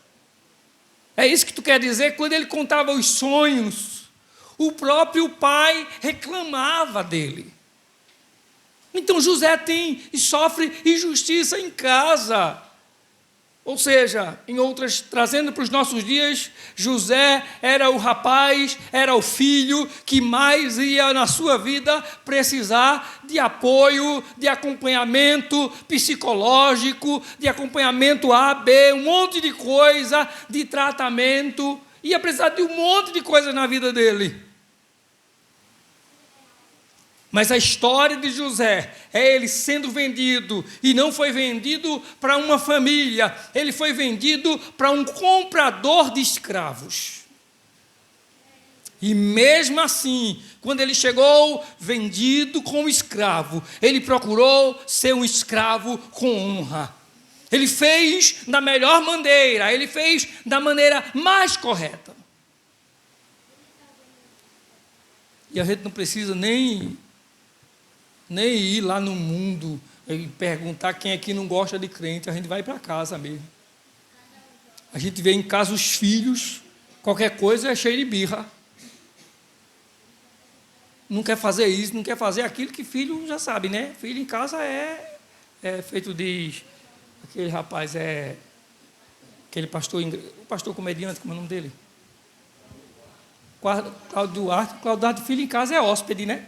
É isso que tu quer dizer? Quando ele contava os sonhos, o próprio pai reclamava dele. Então José tem e sofre injustiça em casa. Ou seja, em outras, trazendo para os nossos dias, José era o rapaz, era o filho que mais ia na sua vida precisar de apoio, de acompanhamento psicológico, de acompanhamento A, B, um monte de coisa, de tratamento. Ia precisar de um monte de coisa na vida dele. Mas a história de José é ele sendo vendido, e não foi vendido para uma família, ele foi vendido para um comprador de escravos. E mesmo assim, quando ele chegou vendido como escravo, ele procurou ser um escravo com honra. Ele fez da melhor maneira, ele fez da maneira mais correta. E a gente não precisa nem ir lá no mundo e perguntar quem aqui não gosta de crente. A gente vai para casa mesmo. A gente vê em casa os filhos, qualquer coisa é cheio de birra. Não quer fazer isso, não quer fazer aquilo, que filho já sabe, né? Filho em casa é feito de... Aquele rapaz aquele pastor, o pastor comediante, como é o nome dele? Cláudio Duarte, filho em casa é hóspede, né?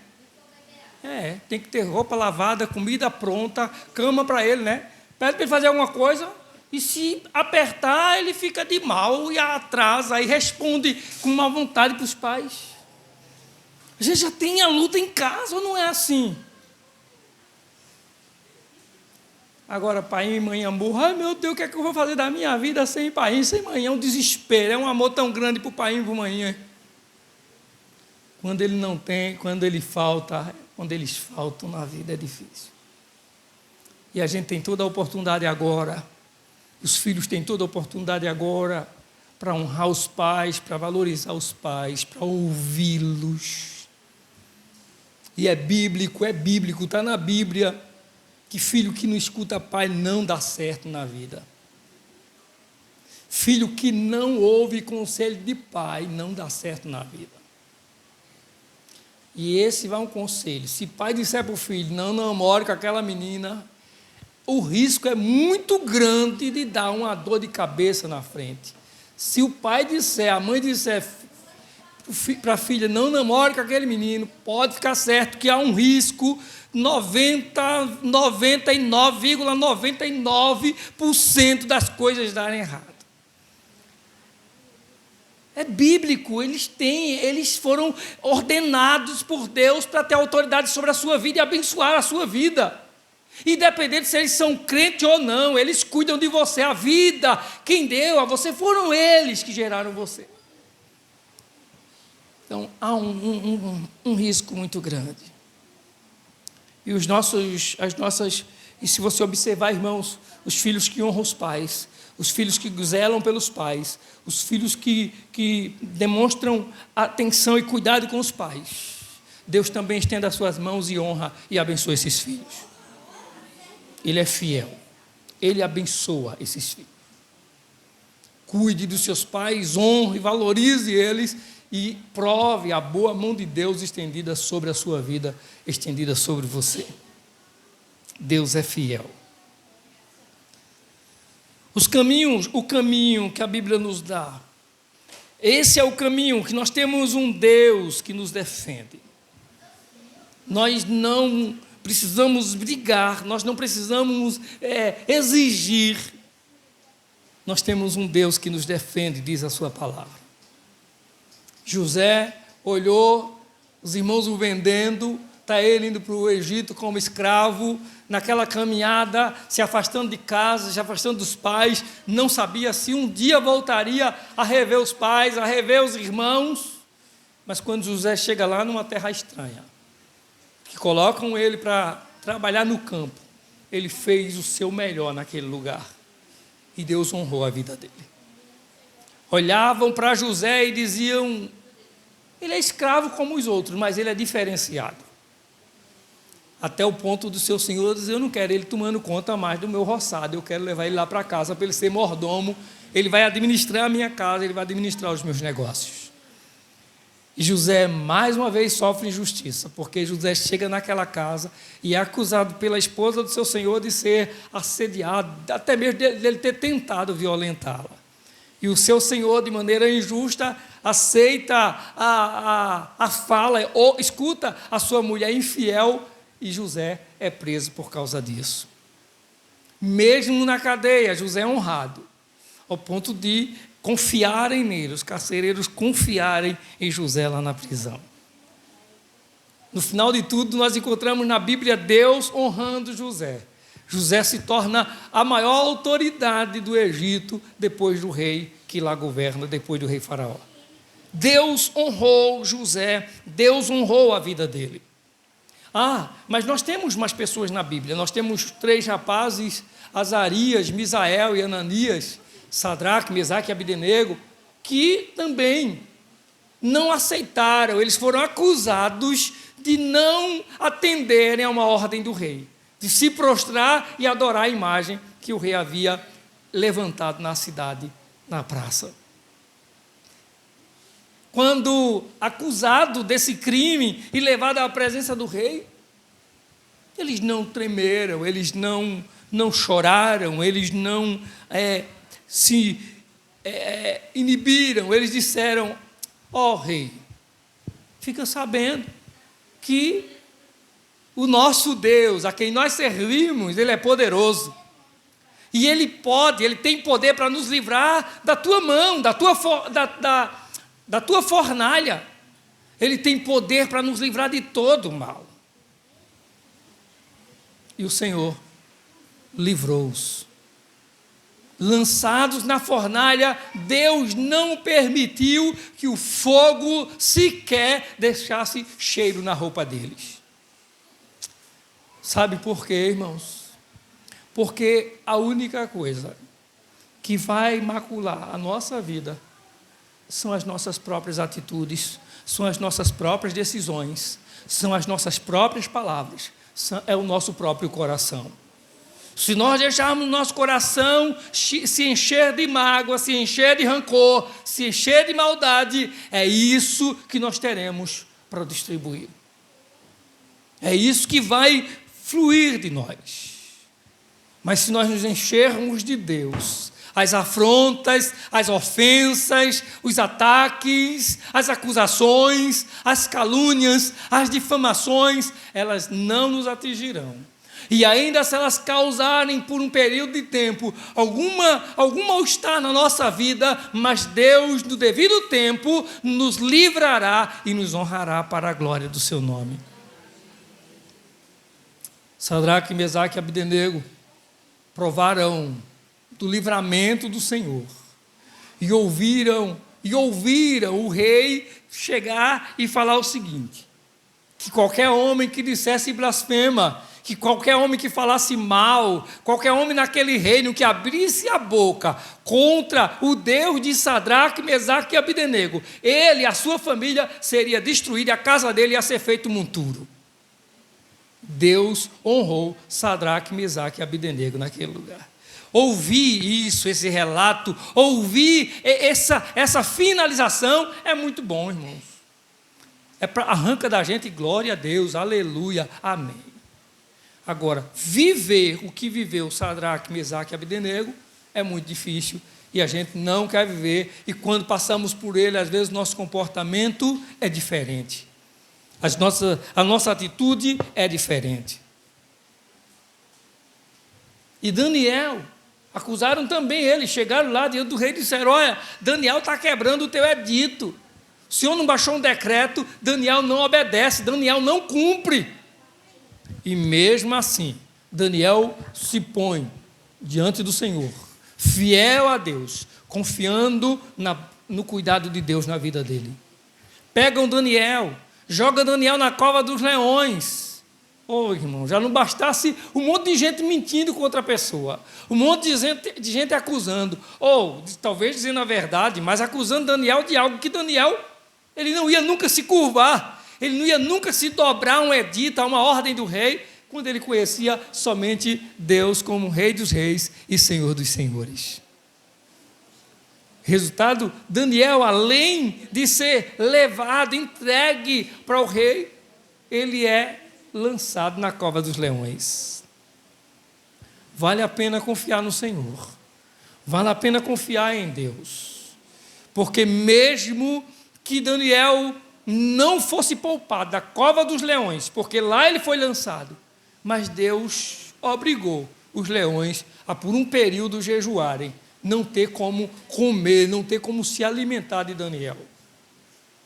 Tem que ter roupa lavada, comida pronta, cama para ele, né? Pede para ele fazer alguma coisa e se apertar, ele fica de mal e atrasa e responde com má vontade para os pais. A gente já tem a luta em casa, ou não é assim? Agora, pai e mãe amor, ai meu Deus, o que é que eu vou fazer da minha vida sem pai e sem mãe? É um desespero, é um amor tão grande para o pai e para a mãe. Quando ele não tem, quando eles faltam na vida é difícil. E a gente tem toda a oportunidade agora, os filhos têm toda a oportunidade agora para honrar os pais, para valorizar os pais, para ouvi-los. E é bíblico, está na Bíblia, que filho que não escuta pai não dá certo na vida. Filho que não ouve conselho de pai não dá certo na vida. E esse vai um conselho: se pai disser para o filho, não namore com aquela menina, o risco é muito grande de dar uma dor de cabeça na frente. Se o pai disser, a mãe disser para a filha, não namore com aquele menino, pode ficar certo que há um risco 99,99% das coisas darem errado. É bíblico, eles foram ordenados por Deus para ter autoridade sobre a sua vida e abençoar a sua vida. Independente se eles são crentes ou não, eles cuidam de você. A vida, quem deu a você, foram eles que geraram você. Então, há um risco muito grande. E e se você observar, irmãos, os filhos que honram os pais, os filhos que zelam pelos pais, os filhos que demonstram atenção e cuidado com os pais, Deus também estende as suas mãos e honra e abençoa esses filhos. Ele é fiel, ele abençoa esses filhos. Cuide dos seus pais, honre, valorize eles e prove a boa mão de Deus estendida sobre a sua vida, estendida sobre você. Deus é fiel. O caminho que a Bíblia nos dá, esse é o caminho que nós temos um Deus que nos defende. Nós não precisamos brigar, nós não precisamos exigir nós temos um Deus que nos defende, diz a sua palavra. José olhou, os irmãos o vendendo, está ele indo para o Egito como escravo, naquela caminhada, se afastando de casa, se afastando dos pais, não sabia se um dia voltaria a rever os pais, a rever os irmãos, mas quando José chega lá numa terra estranha, que colocam ele para trabalhar no campo, ele fez o seu melhor naquele lugar, e Deus honrou a vida dele. Olhavam para José e diziam, ele é escravo como os outros, mas ele é diferenciado. Até o ponto do seu senhor dizer, eu não quero ele tomando conta mais do meu roçado, eu quero levar ele lá para casa para ele ser mordomo, ele vai administrar a minha casa, ele vai administrar os meus negócios. E José, mais uma vez, sofre injustiça, porque José chega naquela casa e é acusado pela esposa do seu senhor de ser assediado, até mesmo dele ter tentado violentá-la. E o seu senhor, de maneira injusta, aceita a fala, ou escuta a sua mulher infiel, e José é preso por causa disso. Mesmo na cadeia, José é honrado, ao ponto de confiarem nele, os carcereiros confiarem em José lá na prisão. No final de tudo, nós encontramos na Bíblia Deus honrando José. José se torna a maior autoridade do Egito depois do rei que lá governa, depois do rei Faraó. Deus honrou José, Deus honrou a vida dele. Mas nós temos mais pessoas na Bíblia. Nós temos 3 rapazes, Azarias, Misael e Ananias, Sadraque, Mesaque e Abdenego, que também não aceitaram, eles foram acusados de não atenderem a uma ordem do rei, de se prostrar e adorar a imagem que o rei havia levantado na cidade, na praça. Quando acusado desse crime e levado à presença do rei, eles não tremeram, eles não choraram, eles não se inibiram, eles disseram, rei, fica sabendo que o nosso Deus, a quem nós servimos, ele é poderoso, e ele tem poder para nos livrar da tua mão, da tua fornalha, ele tem poder para nos livrar de todo o mal. E o Senhor livrou-os. Lançados na fornalha, Deus não permitiu que o fogo sequer deixasse cheiro na roupa deles. Sabe por quê, irmãos? Porque a única coisa que vai macular a nossa vida são as nossas próprias atitudes, são as nossas próprias decisões, são as nossas próprias palavras, é o nosso próprio coração. Se nós deixarmos nosso coração se encher de mágoa, se encher de rancor, se encher de maldade, é isso que nós teremos para distribuir. É isso que vai fluir de nós. Mas se nós nos enchermos de Deus, as afrontas, as ofensas, os ataques, as acusações, as calúnias, as difamações, elas não nos atingirão. E ainda se elas causarem por um período de tempo algum mal-estar na nossa vida, mas Deus, no devido tempo, nos livrará e nos honrará para a glória do seu nome. Sadraque, Mesaque e Abdenego provaram do livramento do Senhor e ouviram o rei chegar e falar o seguinte, que qualquer homem que dissesse blasfema, que qualquer homem que falasse mal, qualquer homem naquele reino que abrisse a boca contra o Deus de Sadraque, Mesaque e Abdenego, ele e a sua família seria destruída, a casa dele ia ser feito monturo. Deus honrou Sadraque, Mesaque e Abdenego naquele lugar. Ouvir isso, esse relato, ouvir essa finalização é muito bom, irmãos. Arranca da gente glória a Deus, aleluia, amém. Agora, viver o que viveu Sadraque, Mesaque e Abdenego é muito difícil e a gente não quer viver, e quando passamos por ele, às vezes nosso comportamento é diferente, a nossa atitude é diferente. E Daniel, Acusaram também ele, chegaram lá diante do rei e disseram: olha, Daniel está quebrando o teu edito. O senhor não baixou um decreto, Daniel não obedece, Daniel não cumpre. E mesmo assim, Daniel se põe diante do Senhor, fiel a Deus, confiando no cuidado de Deus na vida dele. Pegam Daniel, jogam Daniel na cova dos leões. Irmão, já não bastasse um monte de gente mentindo contra a pessoa, um monte de gente acusando, talvez dizendo a verdade, mas acusando Daniel de algo que Daniel, ele não ia nunca se curvar, ele não ia nunca se dobrar a um edito, a uma ordem do rei, quando ele conhecia somente Deus como Rei dos Reis e Senhor dos Senhores. Resultado, Daniel, além de ser levado, entregue para o rei, ele é lançado na cova dos leões. Vale a pena confiar no Senhor. Vale a pena confiar em Deus. Porque mesmo que Daniel não fosse poupado da cova dos leões, porque lá ele foi lançado, mas Deus obrigou os leões a, por um período, jejuarem, não ter como comer, não ter como se alimentar de Daniel.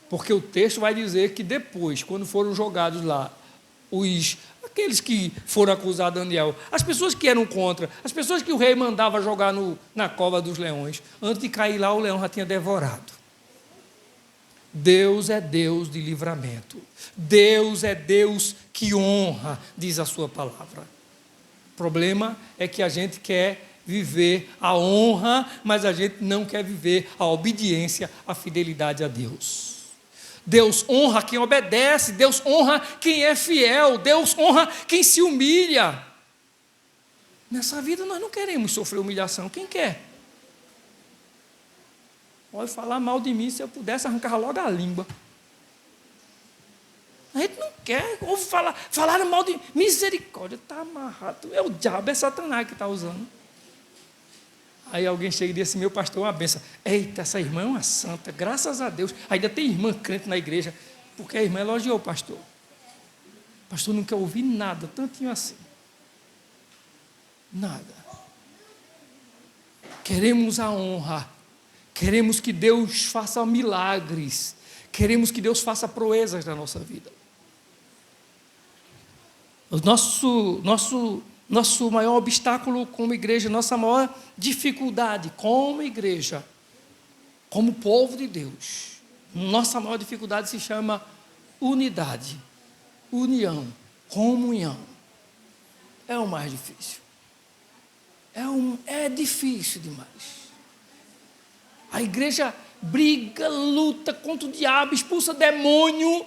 Porque o texto vai dizer que depois, quando foram jogados lá, aqueles que foram acusar Daniel, as pessoas que eram contra, as pessoas que o rei mandava jogar na cova dos leões, antes de cair lá, o leão já tinha devorado. Deus é Deus de livramento. Deus é Deus que honra, diz a sua palavra. O problema é que a gente quer viver a honra, mas a gente não quer viver a obediência, a fidelidade a Deus. Deus honra quem obedece, Deus honra quem é fiel, Deus honra quem se humilha. Nessa vida nós não queremos sofrer humilhação, quem quer? Pode falar mal de mim, se eu pudesse arrancar logo a língua. A gente não quer, ouve falar mal de misericórdia, está amarrado, é o diabo, é Satanás que está usando. Aí alguém chega e diz assim: meu pastor é uma benção. Eita, essa irmã é uma santa, graças a Deus. Ainda tem irmã crente na igreja, porque a irmã elogiou o pastor. O pastor não quer ouvir nada, tantinho assim. Nada. Queremos a honra, queremos que Deus faça milagres, queremos que Deus faça proezas na nossa vida. O nosso maior obstáculo como igreja, nossa maior dificuldade como igreja, como povo de Deus, nossa maior dificuldade se chama unidade, união, comunhão. É o mais difícil. É difícil demais. A igreja briga, luta contra o diabo, expulsa demônio,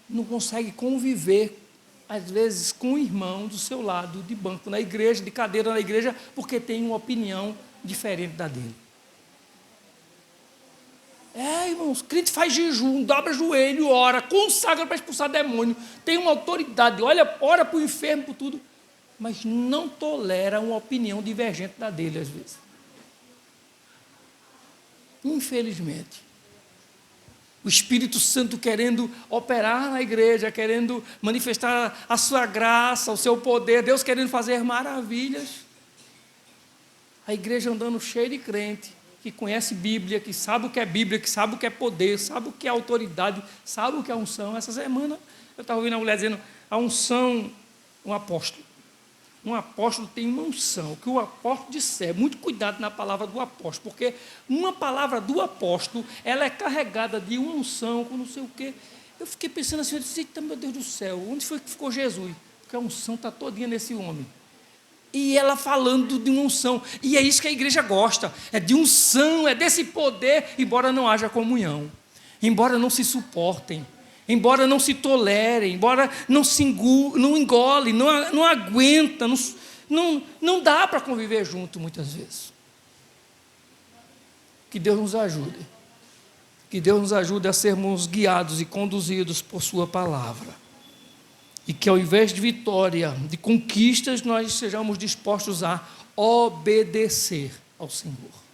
não consegue conviver às vezes com o irmão do seu lado, de banco na igreja, de cadeira na igreja, porque tem uma opinião diferente da dele. Irmãos, crente faz jejum, dobra joelho, ora, consagra para expulsar demônio, tem uma autoridade, ora para o enfermo, por tudo, mas não tolera uma opinião divergente da dele, às vezes. Infelizmente. O Espírito Santo querendo operar na igreja, querendo manifestar a sua graça, o seu poder, Deus querendo fazer maravilhas. A igreja andando cheia de crente, que conhece Bíblia, que sabe o que é Bíblia, que sabe o que é poder, sabe o que é autoridade, sabe o que é unção. Essa semana eu estava ouvindo uma mulher dizendo: a unção, um apóstolo tem uma unção, que o apóstolo disser, muito cuidado na palavra do apóstolo, porque uma palavra do apóstolo, ela é carregada de uma unção, com não sei o quê. Eu fiquei pensando assim, eu disse: eita, meu Deus do céu, onde foi que ficou Jesus? Porque a unção está todinha nesse homem. E ela falando de uma unção, e é isso que a igreja gosta, é de unção, é desse poder, embora não haja comunhão, embora não se suportem, embora não se tolerem, embora não engole, não aguenta, não dá para conviver junto muitas vezes. Que Deus nos ajude. Que Deus nos ajude a sermos guiados e conduzidos por sua palavra. E que ao invés de vitória, de conquistas, nós sejamos dispostos a obedecer ao Senhor.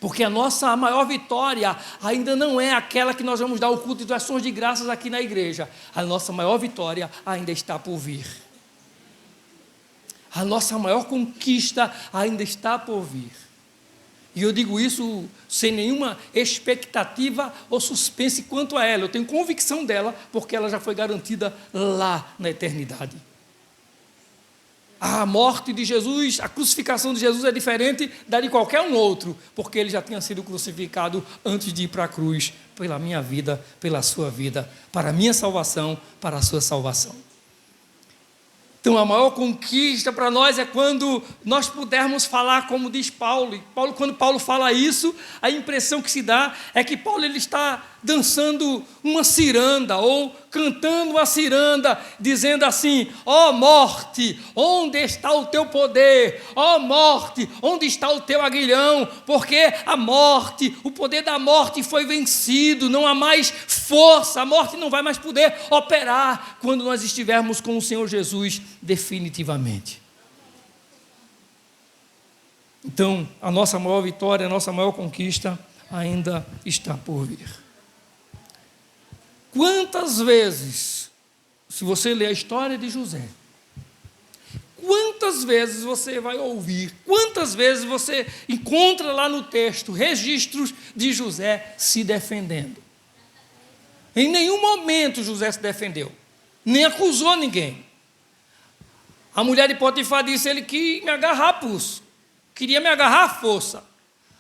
Porque a nossa maior vitória ainda não é aquela que nós vamos dar o culto de ações de graças aqui na igreja. A nossa maior vitória ainda está por vir. A nossa maior conquista ainda está por vir. E eu digo isso sem nenhuma expectativa ou suspense quanto a ela. Eu tenho convicção dela, porque ela já foi garantida lá na eternidade. A morte de Jesus, a crucificação de Jesus é diferente da de qualquer um outro, porque ele já tinha sido crucificado antes de ir para a cruz, pela minha vida, pela sua vida, para a minha salvação, para a sua salvação. Então, a maior conquista para nós é quando nós pudermos falar como diz Paulo. E quando Paulo fala isso, a impressão que se dá é que Paulo ele está dançando uma ciranda, ou cantando uma ciranda, dizendo assim: ó morte, onde está o teu poder? Ó morte, onde está o teu aguilhão? Porque a morte, o poder da morte foi vencido, não há mais força, a morte não vai mais poder operar quando nós estivermos com o Senhor Jesus definitivamente. Então, a nossa maior vitória, a nossa maior conquista ainda está por vir. Quantas vezes, se você ler a história de José, quantas vezes você vai ouvir, quantas vezes você encontra lá no texto registros de José se defendendo? Em nenhum momento José se defendeu, nem acusou ninguém. A mulher de Potifar disse: ele queria me agarrar a pulso, queria me agarrar à força.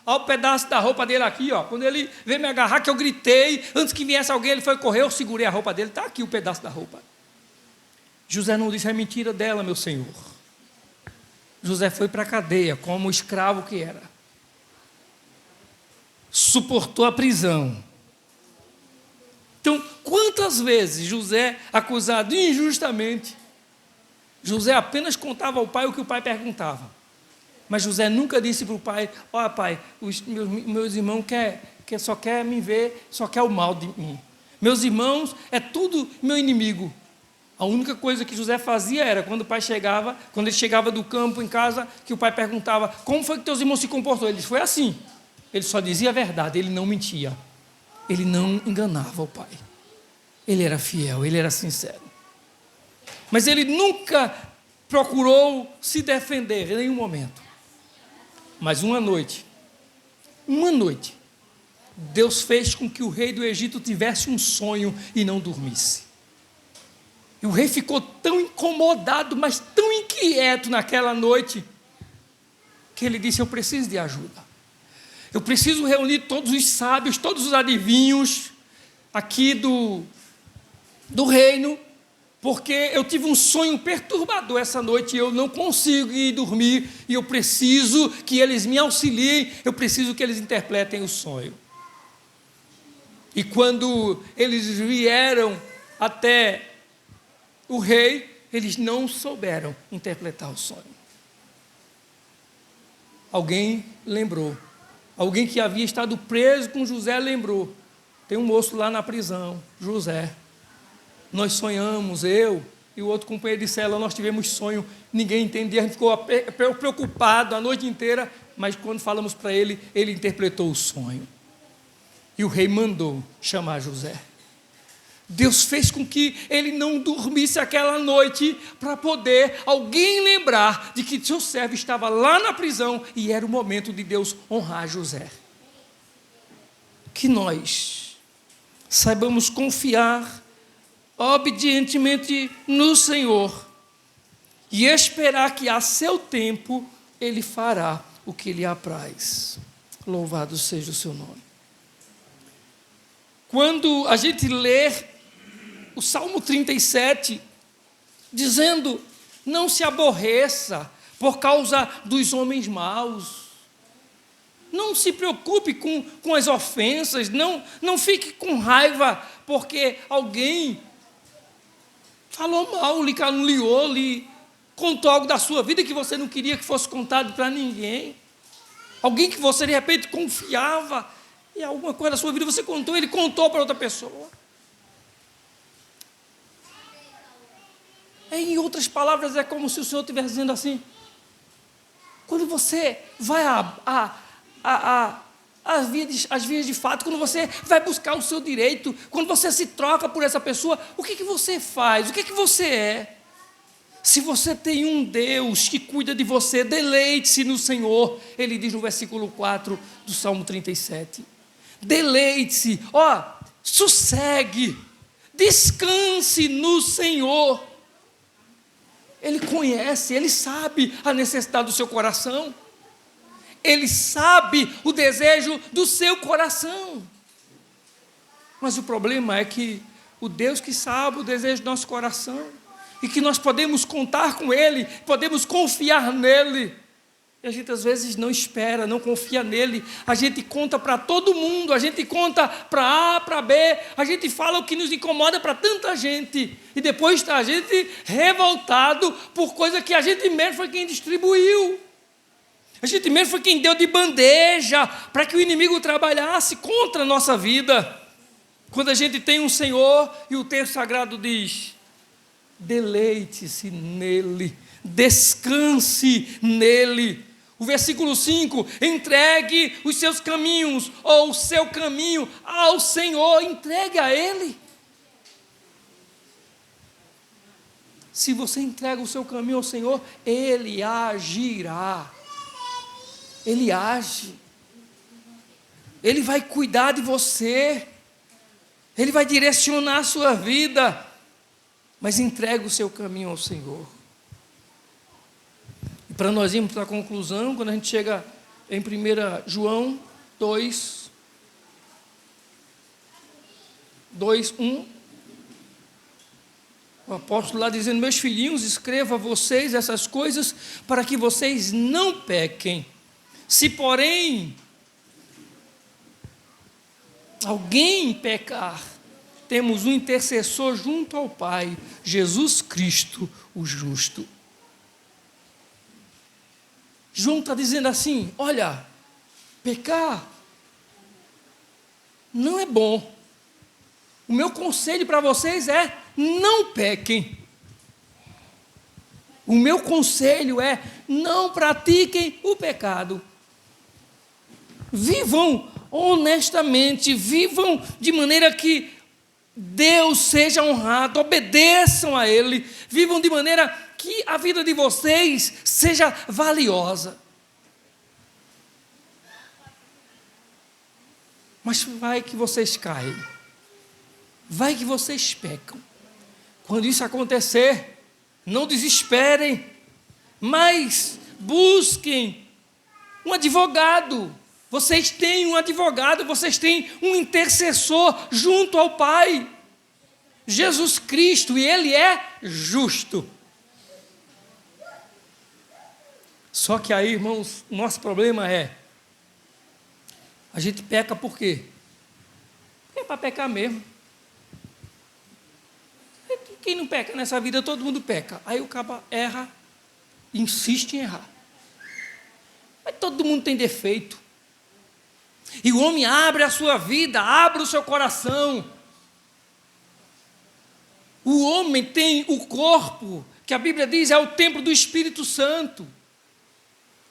Olha o pedaço da roupa dele aqui, ó. Quando ele veio me agarrar, que eu gritei, antes que viesse alguém, ele foi correr, eu segurei a roupa dele, está aqui o pedaço da roupa. José não disse: é mentira dela, meu senhor. José foi para a cadeia, como escravo que era. Suportou a prisão. Então, quantas vezes José, acusado injustamente, José apenas contava ao pai o que o pai perguntava. Mas José nunca disse para o pai: ó pai, os meus irmãos só quer me ver, só quer o mal de mim. Meus irmãos é tudo meu inimigo. A única coisa que José fazia era, quando o pai chegava, quando ele chegava do campo em casa, que o pai perguntava: como foi que teus irmãos se comportou? Ele disse: foi assim. Ele só dizia a verdade, ele não mentia. Ele não enganava o pai. Ele era fiel, ele era sincero. Mas ele nunca procurou se defender em nenhum momento. Mas uma noite, Deus fez com que o rei do Egito tivesse um sonho e não dormisse. E o rei ficou tão incomodado, mas tão inquieto naquela noite, que ele disse: eu preciso de ajuda. Eu preciso reunir todos os sábios, todos os adivinhos aqui do reino, porque eu tive um sonho perturbador essa noite e eu não consigo ir dormir, e eu preciso que eles me auxiliem, eu preciso que eles interpretem o sonho. E quando eles vieram até o rei, eles não souberam interpretar o sonho. Alguém lembrou, alguém que havia estado preso com José lembrou: tem um moço lá na prisão, José. Nós sonhamos, eu e o outro companheiro de cela, nós tivemos sonho, ninguém entendia, a gente ficou preocupado a noite inteira, mas quando falamos para ele, ele interpretou o sonho. E o rei mandou chamar José. Deus fez com que ele não dormisse aquela noite, para poder alguém lembrar de que seu servo estava lá na prisão, e era o momento de Deus honrar José. Que nós saibamos confiar obedientemente no Senhor e esperar que a seu tempo Ele fará o que lhe apraz. Louvado seja o seu nome. Quando a gente lê o Salmo 37, dizendo: não se aborreça por causa dos homens maus, não se preocupe com as ofensas, não fique com raiva porque alguém falou mal, lhe caluniou, lhe contou algo da sua vida que você não queria que fosse contado para ninguém. Alguém que você de repente confiava, e alguma coisa da sua vida você contou, ele contou para outra pessoa. Em outras palavras, é como se o Senhor estivesse dizendo assim: quando você vai às vias de fato, quando você vai buscar o seu direito, quando você se troca por essa pessoa, o que você faz? O que você é? Se você tem um Deus que cuida de você, deleite-se no Senhor. Ele diz no versículo 4 do Salmo 37. Deleite-se, sossegue, descanse no Senhor. Ele conhece, Ele sabe a necessidade do seu coração. Ele sabe o desejo do seu coração. Mas o problema é que o Deus que sabe o desejo do nosso coração, e que nós podemos contar com Ele, podemos confiar nele, e a gente às vezes não espera, não confia nele. A gente conta para todo mundo, a gente conta para A, para B, a gente fala o que nos incomoda para tanta gente, e depois está a gente revoltado por coisa que a gente mesmo foi quem distribuiu. A gente mesmo foi quem deu de bandeja para que o inimigo trabalhasse contra a nossa vida. Quando a gente tem um Senhor, e o texto sagrado diz: deleite-se nele, descanse nele. O versículo 5, entregue os seus caminhos, ou o seu caminho ao Senhor, entregue a Ele. Se você entrega o seu caminho ao Senhor, Ele agirá. Ele age. Ele vai cuidar de você. Ele vai direcionar a sua vida. Mas entregue o seu caminho ao Senhor. E para nós irmos para a conclusão, quando a gente chega em 1 João 2, 1, o apóstolo lá dizendo: meus filhinhos, escrevo a vocês essas coisas para que vocês não pequem. Se, porém, alguém pecar, temos um intercessor junto ao Pai, Jesus Cristo, o justo. João está dizendo assim: olha, pecar não é bom. O meu conselho para vocês é: não pequem. O meu conselho é: não pratiquem o pecado. Vivam honestamente, vivam de maneira que Deus seja honrado, obedeçam a Ele, vivam de maneira que a vida de vocês seja valiosa. Mas vai que vocês caem, vai que vocês pecam. Quando isso acontecer, não desesperem, mas busquem um advogado. Vocês têm um advogado, vocês têm um intercessor junto ao Pai, Jesus Cristo, e Ele é justo. Só que aí, irmãos, o nosso problema é: a gente peca por quê? É para pecar mesmo. Quem não peca nessa vida, todo mundo peca. Aí o cara erra, insiste em errar. Mas todo mundo tem defeito. E o homem abre a sua vida, abre o seu coração. O homem tem o corpo, que a Bíblia diz é o templo do Espírito Santo.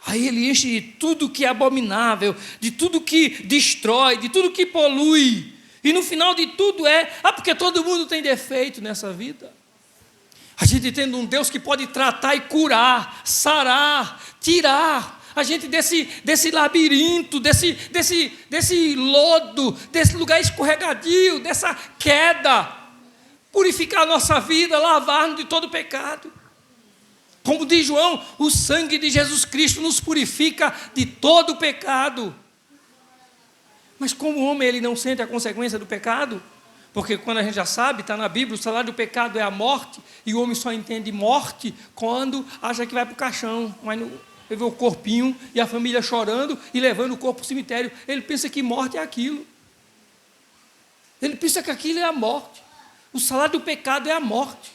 Aí ele enche de tudo que é abominável, de tudo que destrói, de tudo que polui. E no final de tudo porque todo mundo tem defeito nessa vida. A gente tendo um Deus que pode tratar e curar, sarar, tirar a gente desse labirinto, desse lodo, desse lugar escorregadio, dessa queda, purificar a nossa vida, lavar-nos de todo pecado. Como diz João, o sangue de Jesus Cristo nos purifica de todo pecado. Mas como o homem ele não sente a consequência do pecado, porque quando a gente já sabe, está na Bíblia, o salário do pecado é a morte, e o homem só entende morte quando acha que vai para o caixão, mas não. Ele vê o corpinho e a família chorando e levando o corpo para o cemitério. Ele pensa que morte é aquilo. Ele pensa que aquilo é a morte. O salário do pecado é a morte.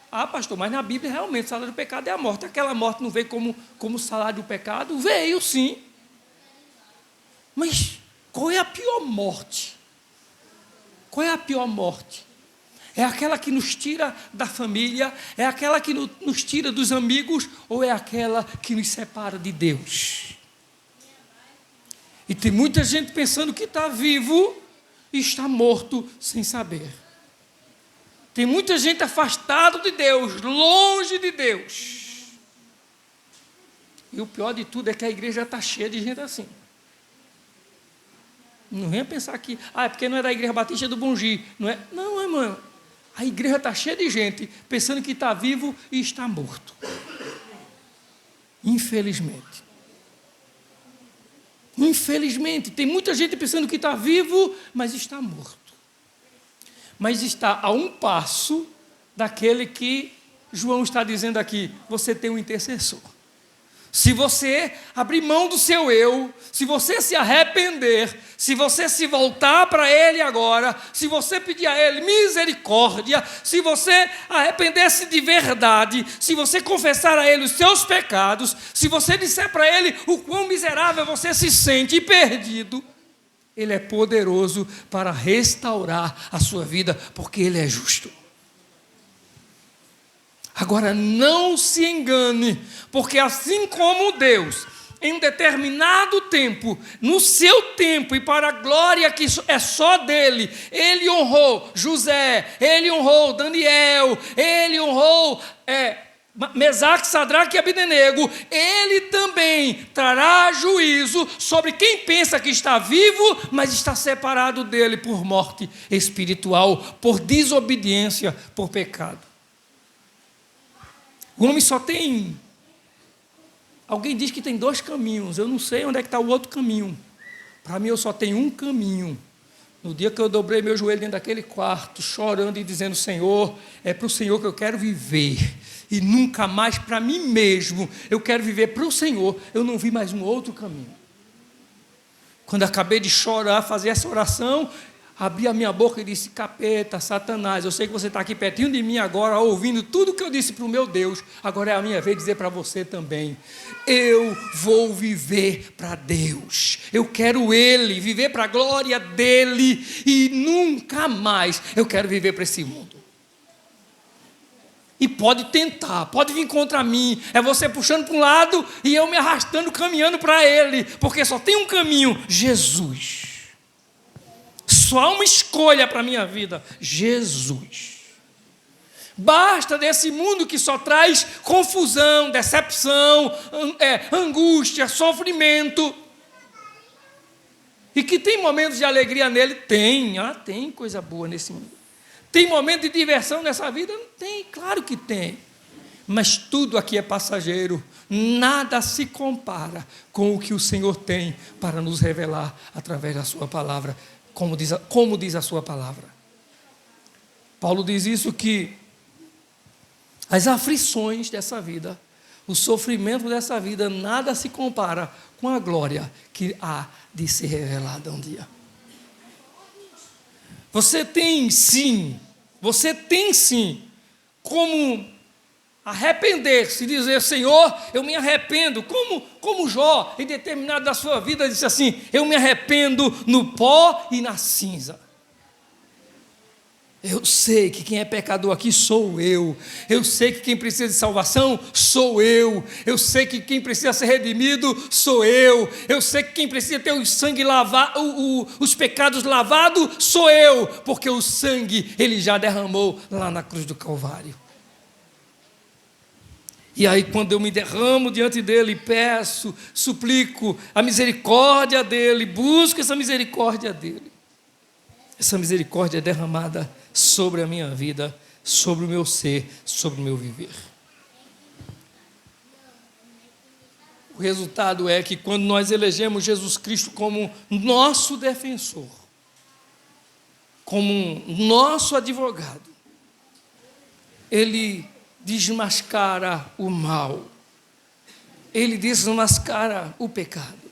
Ah, pastor, mas na Bíblia realmente o salário do pecado é a morte. Aquela morte não veio como salário do pecado? Veio sim. Mas qual é a pior morte? Qual é a pior morte? É aquela que nos tira da família? É aquela que nos tira dos amigos? Ou é aquela que nos separa de Deus? E tem muita gente pensando que está vivo e está morto sem saber. Tem muita gente afastada de Deus, longe de Deus. E o pior de tudo é que a igreja está cheia de gente assim. Não venha pensar que, é porque não é da Igreja Batista do Bongi. Não, é? Não, irmão. A igreja está cheia de gente pensando que está vivo e está morto. Infelizmente. Infelizmente, tem muita gente pensando que está vivo, mas está morto. Mas está a um passo daquele que João está dizendo aqui: você tem um intercessor. Se você abrir mão do seu eu, se você se arrepender, se você se voltar para Ele agora, se você pedir a Ele misericórdia, se você arrepender-se de verdade, se você confessar a Ele os seus pecados, se você disser para Ele o quão miserável você se sente e perdido, Ele é poderoso para restaurar a sua vida, porque Ele é justo. Agora, não se engane, porque assim como Deus, em um determinado tempo, no seu tempo e para a glória que é só dele, Ele honrou José, Ele honrou Daniel, Ele honrou Mesaque, Sadraque e Abdenego, Ele também trará juízo sobre quem pensa que está vivo, mas está separado dele por morte espiritual, por desobediência, por pecado. O homem só tem... Alguém diz que tem 2 caminhos, eu não sei onde é que está o outro caminho. Para mim eu só tenho um caminho. No dia que eu dobrei meu joelho dentro daquele quarto, chorando e dizendo: Senhor, é para o Senhor que eu quero viver, e nunca mais para mim mesmo, eu quero viver para o Senhor, eu não vi mais um outro caminho. Quando acabei de chorar, fazer essa oração, abri a minha boca e disse: capeta, Satanás, eu sei que você está aqui pertinho de mim agora, ouvindo tudo que eu disse para o meu Deus, agora é a minha vez de dizer para você também: eu vou viver para Deus, eu quero Ele, viver para a glória dEle, e nunca mais eu quero viver para esse mundo. E pode tentar, pode vir contra mim, é você puxando para um lado e eu me arrastando, caminhando para Ele, porque só tem um caminho: Jesus. Só há uma escolha para a minha vida: Jesus. Basta desse mundo que só traz confusão, decepção, angústia, sofrimento. E que tem momentos de alegria nele? Tem coisa boa nesse mundo. Tem momento de diversão nessa vida? Não tem, claro que tem. Mas tudo aqui é passageiro. Nada se compara com o que o Senhor tem para nos revelar através da sua palavra. Como diz a sua palavra. Paulo diz isso, que as aflições dessa vida, o sofrimento dessa vida, nada se compara com a glória que há de ser revelada um dia. Você tem sim, como arrepender-se e dizer: Senhor, eu me arrependo, como Jó, em determinado da sua vida, disse assim: eu me arrependo no pó e na cinza. Eu sei que quem é pecador aqui sou eu sei que quem precisa de salvação sou eu sei que quem precisa ser redimido sou eu sei que quem precisa ter o sangue lavado, os pecados lavados sou eu, porque o sangue Ele já derramou lá na cruz do Calvário. E aí, quando eu me derramo diante dEle, peço, suplico a misericórdia dEle, busco essa misericórdia dEle. Essa misericórdia é derramada sobre a minha vida, sobre o meu ser, sobre o meu viver. O resultado é que quando nós elegemos Jesus Cristo como nosso defensor, como nosso advogado, Ele desmascara o mal, Ele desmascara o pecado.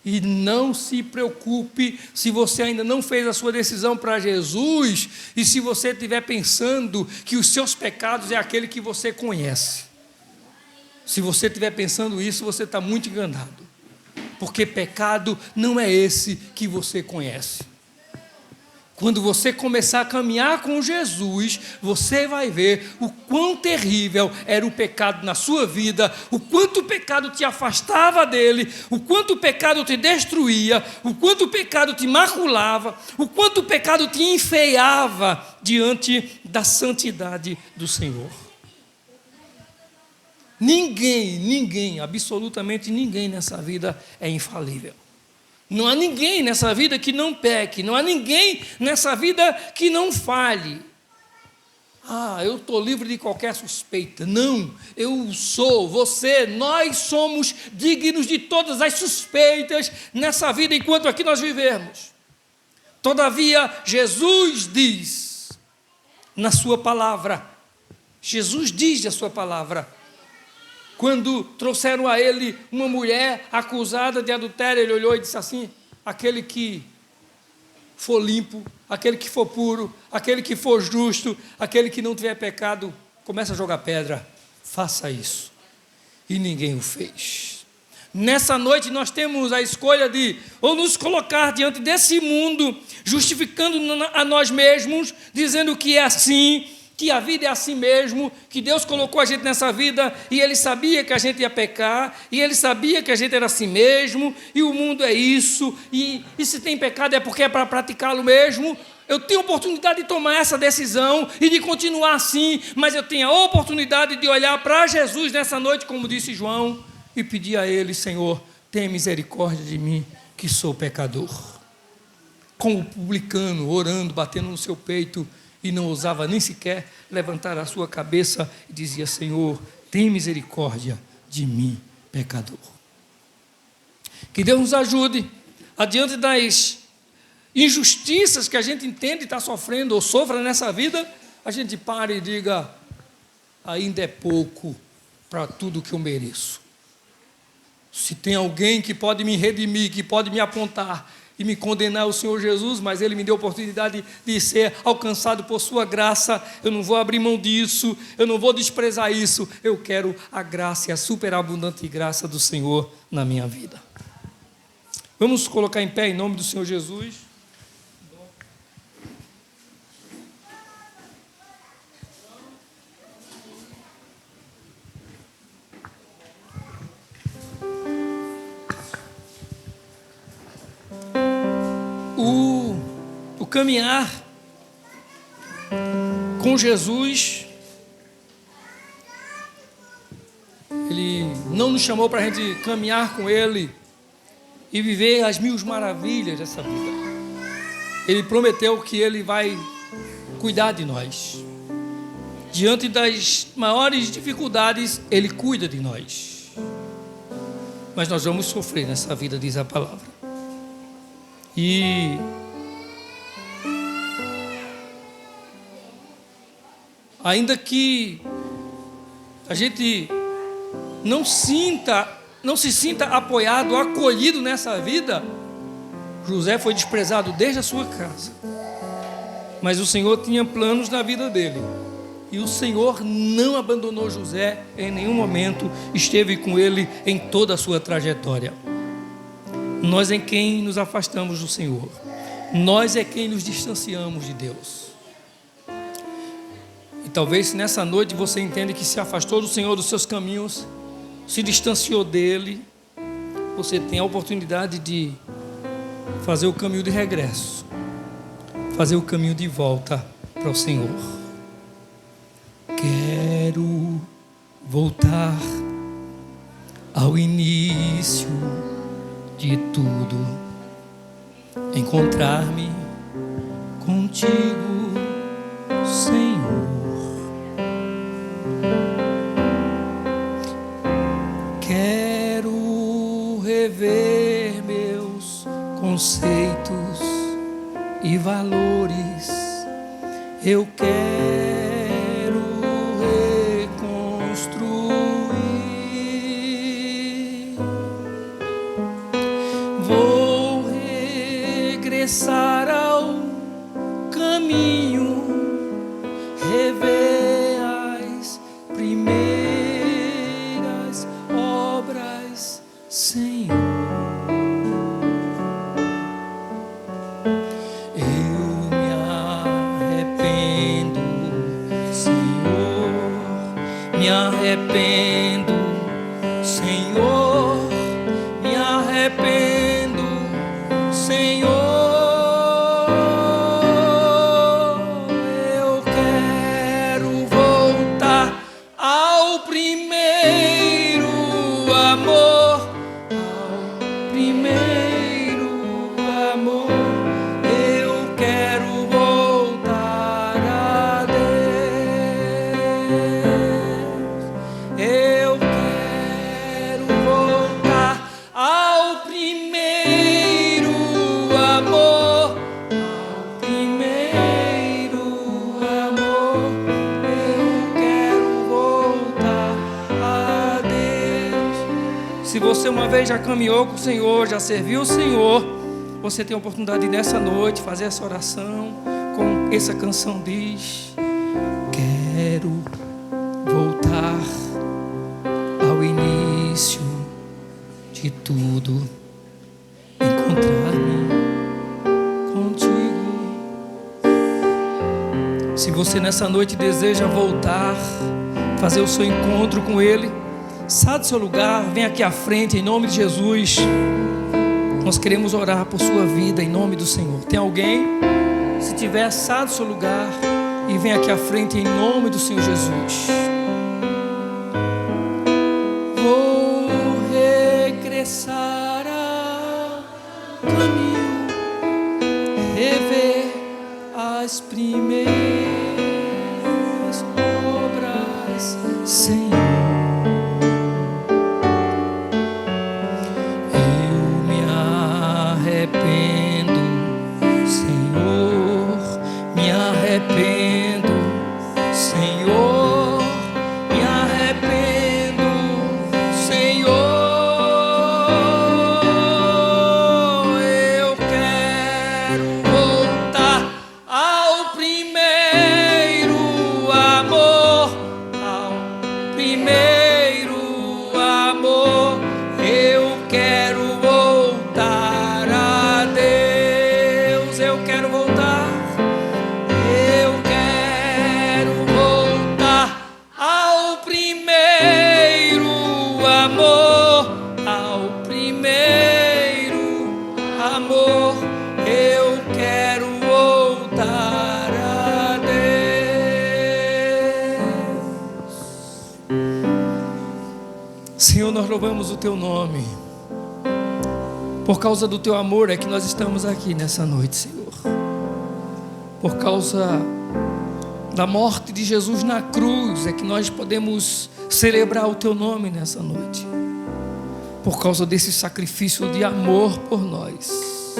E não se preocupe se você ainda não fez a sua decisão para Jesus e se você estiver pensando que os seus pecados é aquele que você conhece. Se você estiver pensando isso, você está muito enganado, porque pecado não é esse que você conhece. Quando você começar a caminhar com Jesus, você vai ver o quão terrível era o pecado na sua vida, o quanto o pecado te afastava dele, o quanto o pecado te destruía, o quanto o pecado te maculava, o quanto o pecado te enfeiava diante da santidade do Senhor. Ninguém, absolutamente ninguém nessa vida é infalível. Não há ninguém nessa vida que não peque, não há ninguém nessa vida que não falhe. Eu estou livre de qualquer suspeita. Não, eu sou, você, nós somos dignos de todas as suspeitas nessa vida enquanto aqui nós vivemos. Todavia, Jesus diz na sua palavra, Jesus diz na sua palavra, quando trouxeram a ele uma mulher acusada de adultério, ele olhou e disse assim: aquele que for limpo, aquele que for puro, aquele que for justo, aquele que não tiver pecado, começa a jogar pedra, faça isso. E ninguém o fez. Nessa noite nós temos a escolha de ou nos colocar diante desse mundo, justificando a nós mesmos, dizendo que é assim, que a vida é assim mesmo, que Deus colocou a gente nessa vida e Ele sabia que a gente ia pecar, e Ele sabia que a gente era assim mesmo, e o mundo é isso, e se tem pecado é porque é para praticá-lo mesmo. Eu tenho a oportunidade de tomar essa decisão e de continuar assim, mas eu tenho a oportunidade de olhar para Jesus nessa noite, como disse João, e pedir a Ele: Senhor, tenha misericórdia de mim, que sou pecador. Como o publicano, orando, batendo no seu peito, e não ousava nem sequer levantar a sua cabeça e dizia: Senhor, tem misericórdia de mim, pecador. Que Deus nos ajude, adiante das injustiças que a gente entende estar sofrendo ou sofra nessa vida, a gente pare e diga: ainda é pouco para tudo que eu mereço. Se tem alguém que pode me redimir, que pode me apontar e me condenar, o Senhor Jesus, mas Ele me deu a oportunidade de ser alcançado por sua graça. Eu não vou abrir mão disso, eu não vou desprezar isso. Eu quero a graça e a superabundante graça do Senhor na minha vida. Vamos colocar em pé em nome do Senhor Jesus. O caminhar com Jesus, Ele não nos chamou para a gente caminhar com Ele e viver as mil maravilhas dessa vida. Ele prometeu que Ele vai cuidar de nós. Diante das maiores dificuldades, Ele cuida de nós. Mas nós vamos sofrer nessa vida, diz a palavra. E ainda que a gente não se sinta apoiado, acolhido nessa vida, José foi desprezado desde a sua casa, mas o Senhor tinha planos na vida dele, e o Senhor não abandonou José em nenhum momento, esteve com ele em toda a sua trajetória. Nós é quem nos afastamos do Senhor, nós é quem nos distanciamos de Deus. E talvez se nessa noite você entende que se afastou do Senhor, dos seus caminhos, se distanciou dele, você tem a oportunidade de fazer o caminho de regresso, fazer o caminho de volta para o Senhor. Quero voltar ao início de tudo, encontrar-me contigo, Senhor. Quero rever meus conceitos e valores. Eu quero reconstruir. Vou regressar ao caminho, rever as primeiras obras, Senhor. Eu me Senhor. Eu quero voltar ao primeiro amor, ao primeiro amor. Eu quero voltar a Deus. Eu quero voltar ao primeiro amor, ao primeiro amor. Eu quero voltar a Deus. Se você uma vez já caminhou com o Senhor, já serviu o Senhor, você tem a oportunidade de nessa noite fazer essa oração, como essa canção diz: quero voltar ao início de tudo, encontrar-me contigo. Se você nessa noite deseja voltar, fazer o seu encontro com Ele, sai do seu lugar, vem aqui à frente em nome de Jesus. Nós queremos orar por sua vida em nome do Senhor. Tem alguém? Se tiver, sai do seu lugar e vem aqui à frente em nome do Senhor Jesus. Vou regressar ao caminho, rever as primeiras obras, Senhor. Senhor, nós louvamos o Teu nome. Por causa do Teu amor é que nós estamos aqui nessa noite, Senhor. Por causa da morte de Jesus na cruz é que nós podemos celebrar o Teu nome nessa noite. Por causa desse sacrifício de amor por nós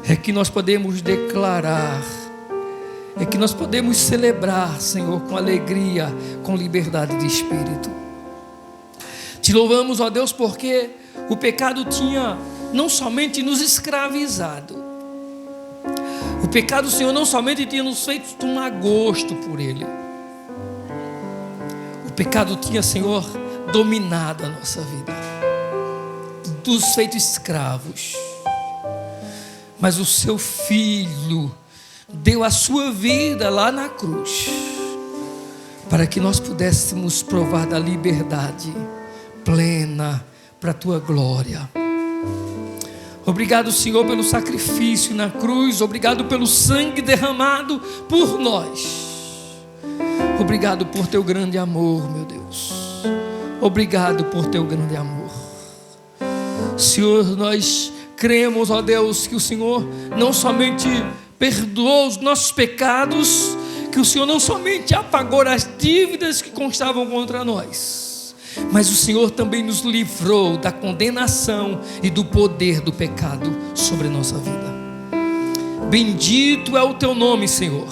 é que nós podemos declarar, é que nós podemos celebrar, Senhor, com alegria, com liberdade de espírito. Te louvamos, ó Deus, porque o pecado tinha não somente nos escravizado, o pecado, Senhor, não somente tinha nos feito tomar gosto por ele, o pecado tinha, Senhor, dominado a nossa vida, nos feito escravos. Mas o Seu Filho deu a Sua vida lá na cruz, para que nós pudéssemos provar da liberdade plena para a Tua glória. Obrigado, Senhor, pelo sacrifício na cruz. Obrigado pelo sangue derramado por nós. Obrigado por Teu grande amor, meu Deus. Obrigado por Teu grande amor. Senhor, nós cremos, ó Deus, que o Senhor não somente perdoou os nossos pecados, que o Senhor não somente apagou as dívidas que constavam contra nós, mas o Senhor também nos livrou da condenação e do poder do pecado sobre a nossa vida. Bendito é o Teu nome, Senhor.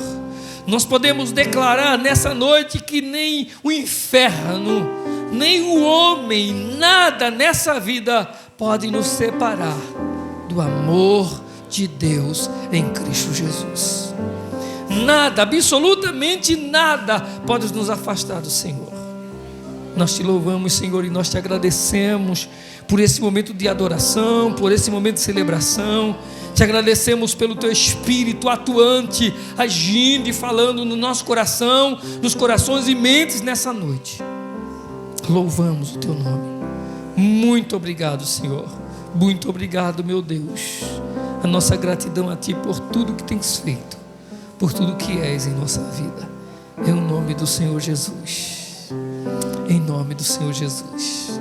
Nós podemos declarar nessa noite que nem o inferno, nem o homem, nada nessa vida pode nos separar do amor de Deus em Cristo Jesus. Nada, absolutamente nada pode nos afastar do Senhor. Nós Te louvamos, Senhor, e nós Te agradecemos por esse momento de adoração, por esse momento de celebração. Te agradecemos pelo Teu Espírito atuante, agindo e falando no nosso coração, nos corações e mentes nessa noite. Louvamos o Teu nome. Muito obrigado, Senhor. Muito obrigado, meu Deus. a nossa gratidão a Ti por tudo que tens feito, por tudo que és em nossa vida. Em nome do Senhor Jesus. Em nome do Senhor Jesus.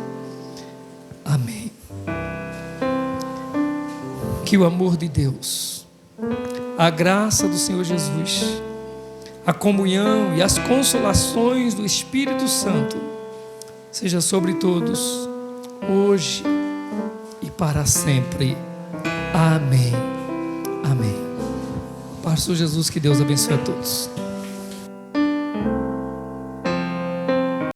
Amém. Que o amor de Deus, a graça do Senhor Jesus, a comunhão e as consolações do Espírito Santo seja sobre todos, hoje e para sempre. Amém. Amém. Pastor Jesus, que Deus abençoe a todos.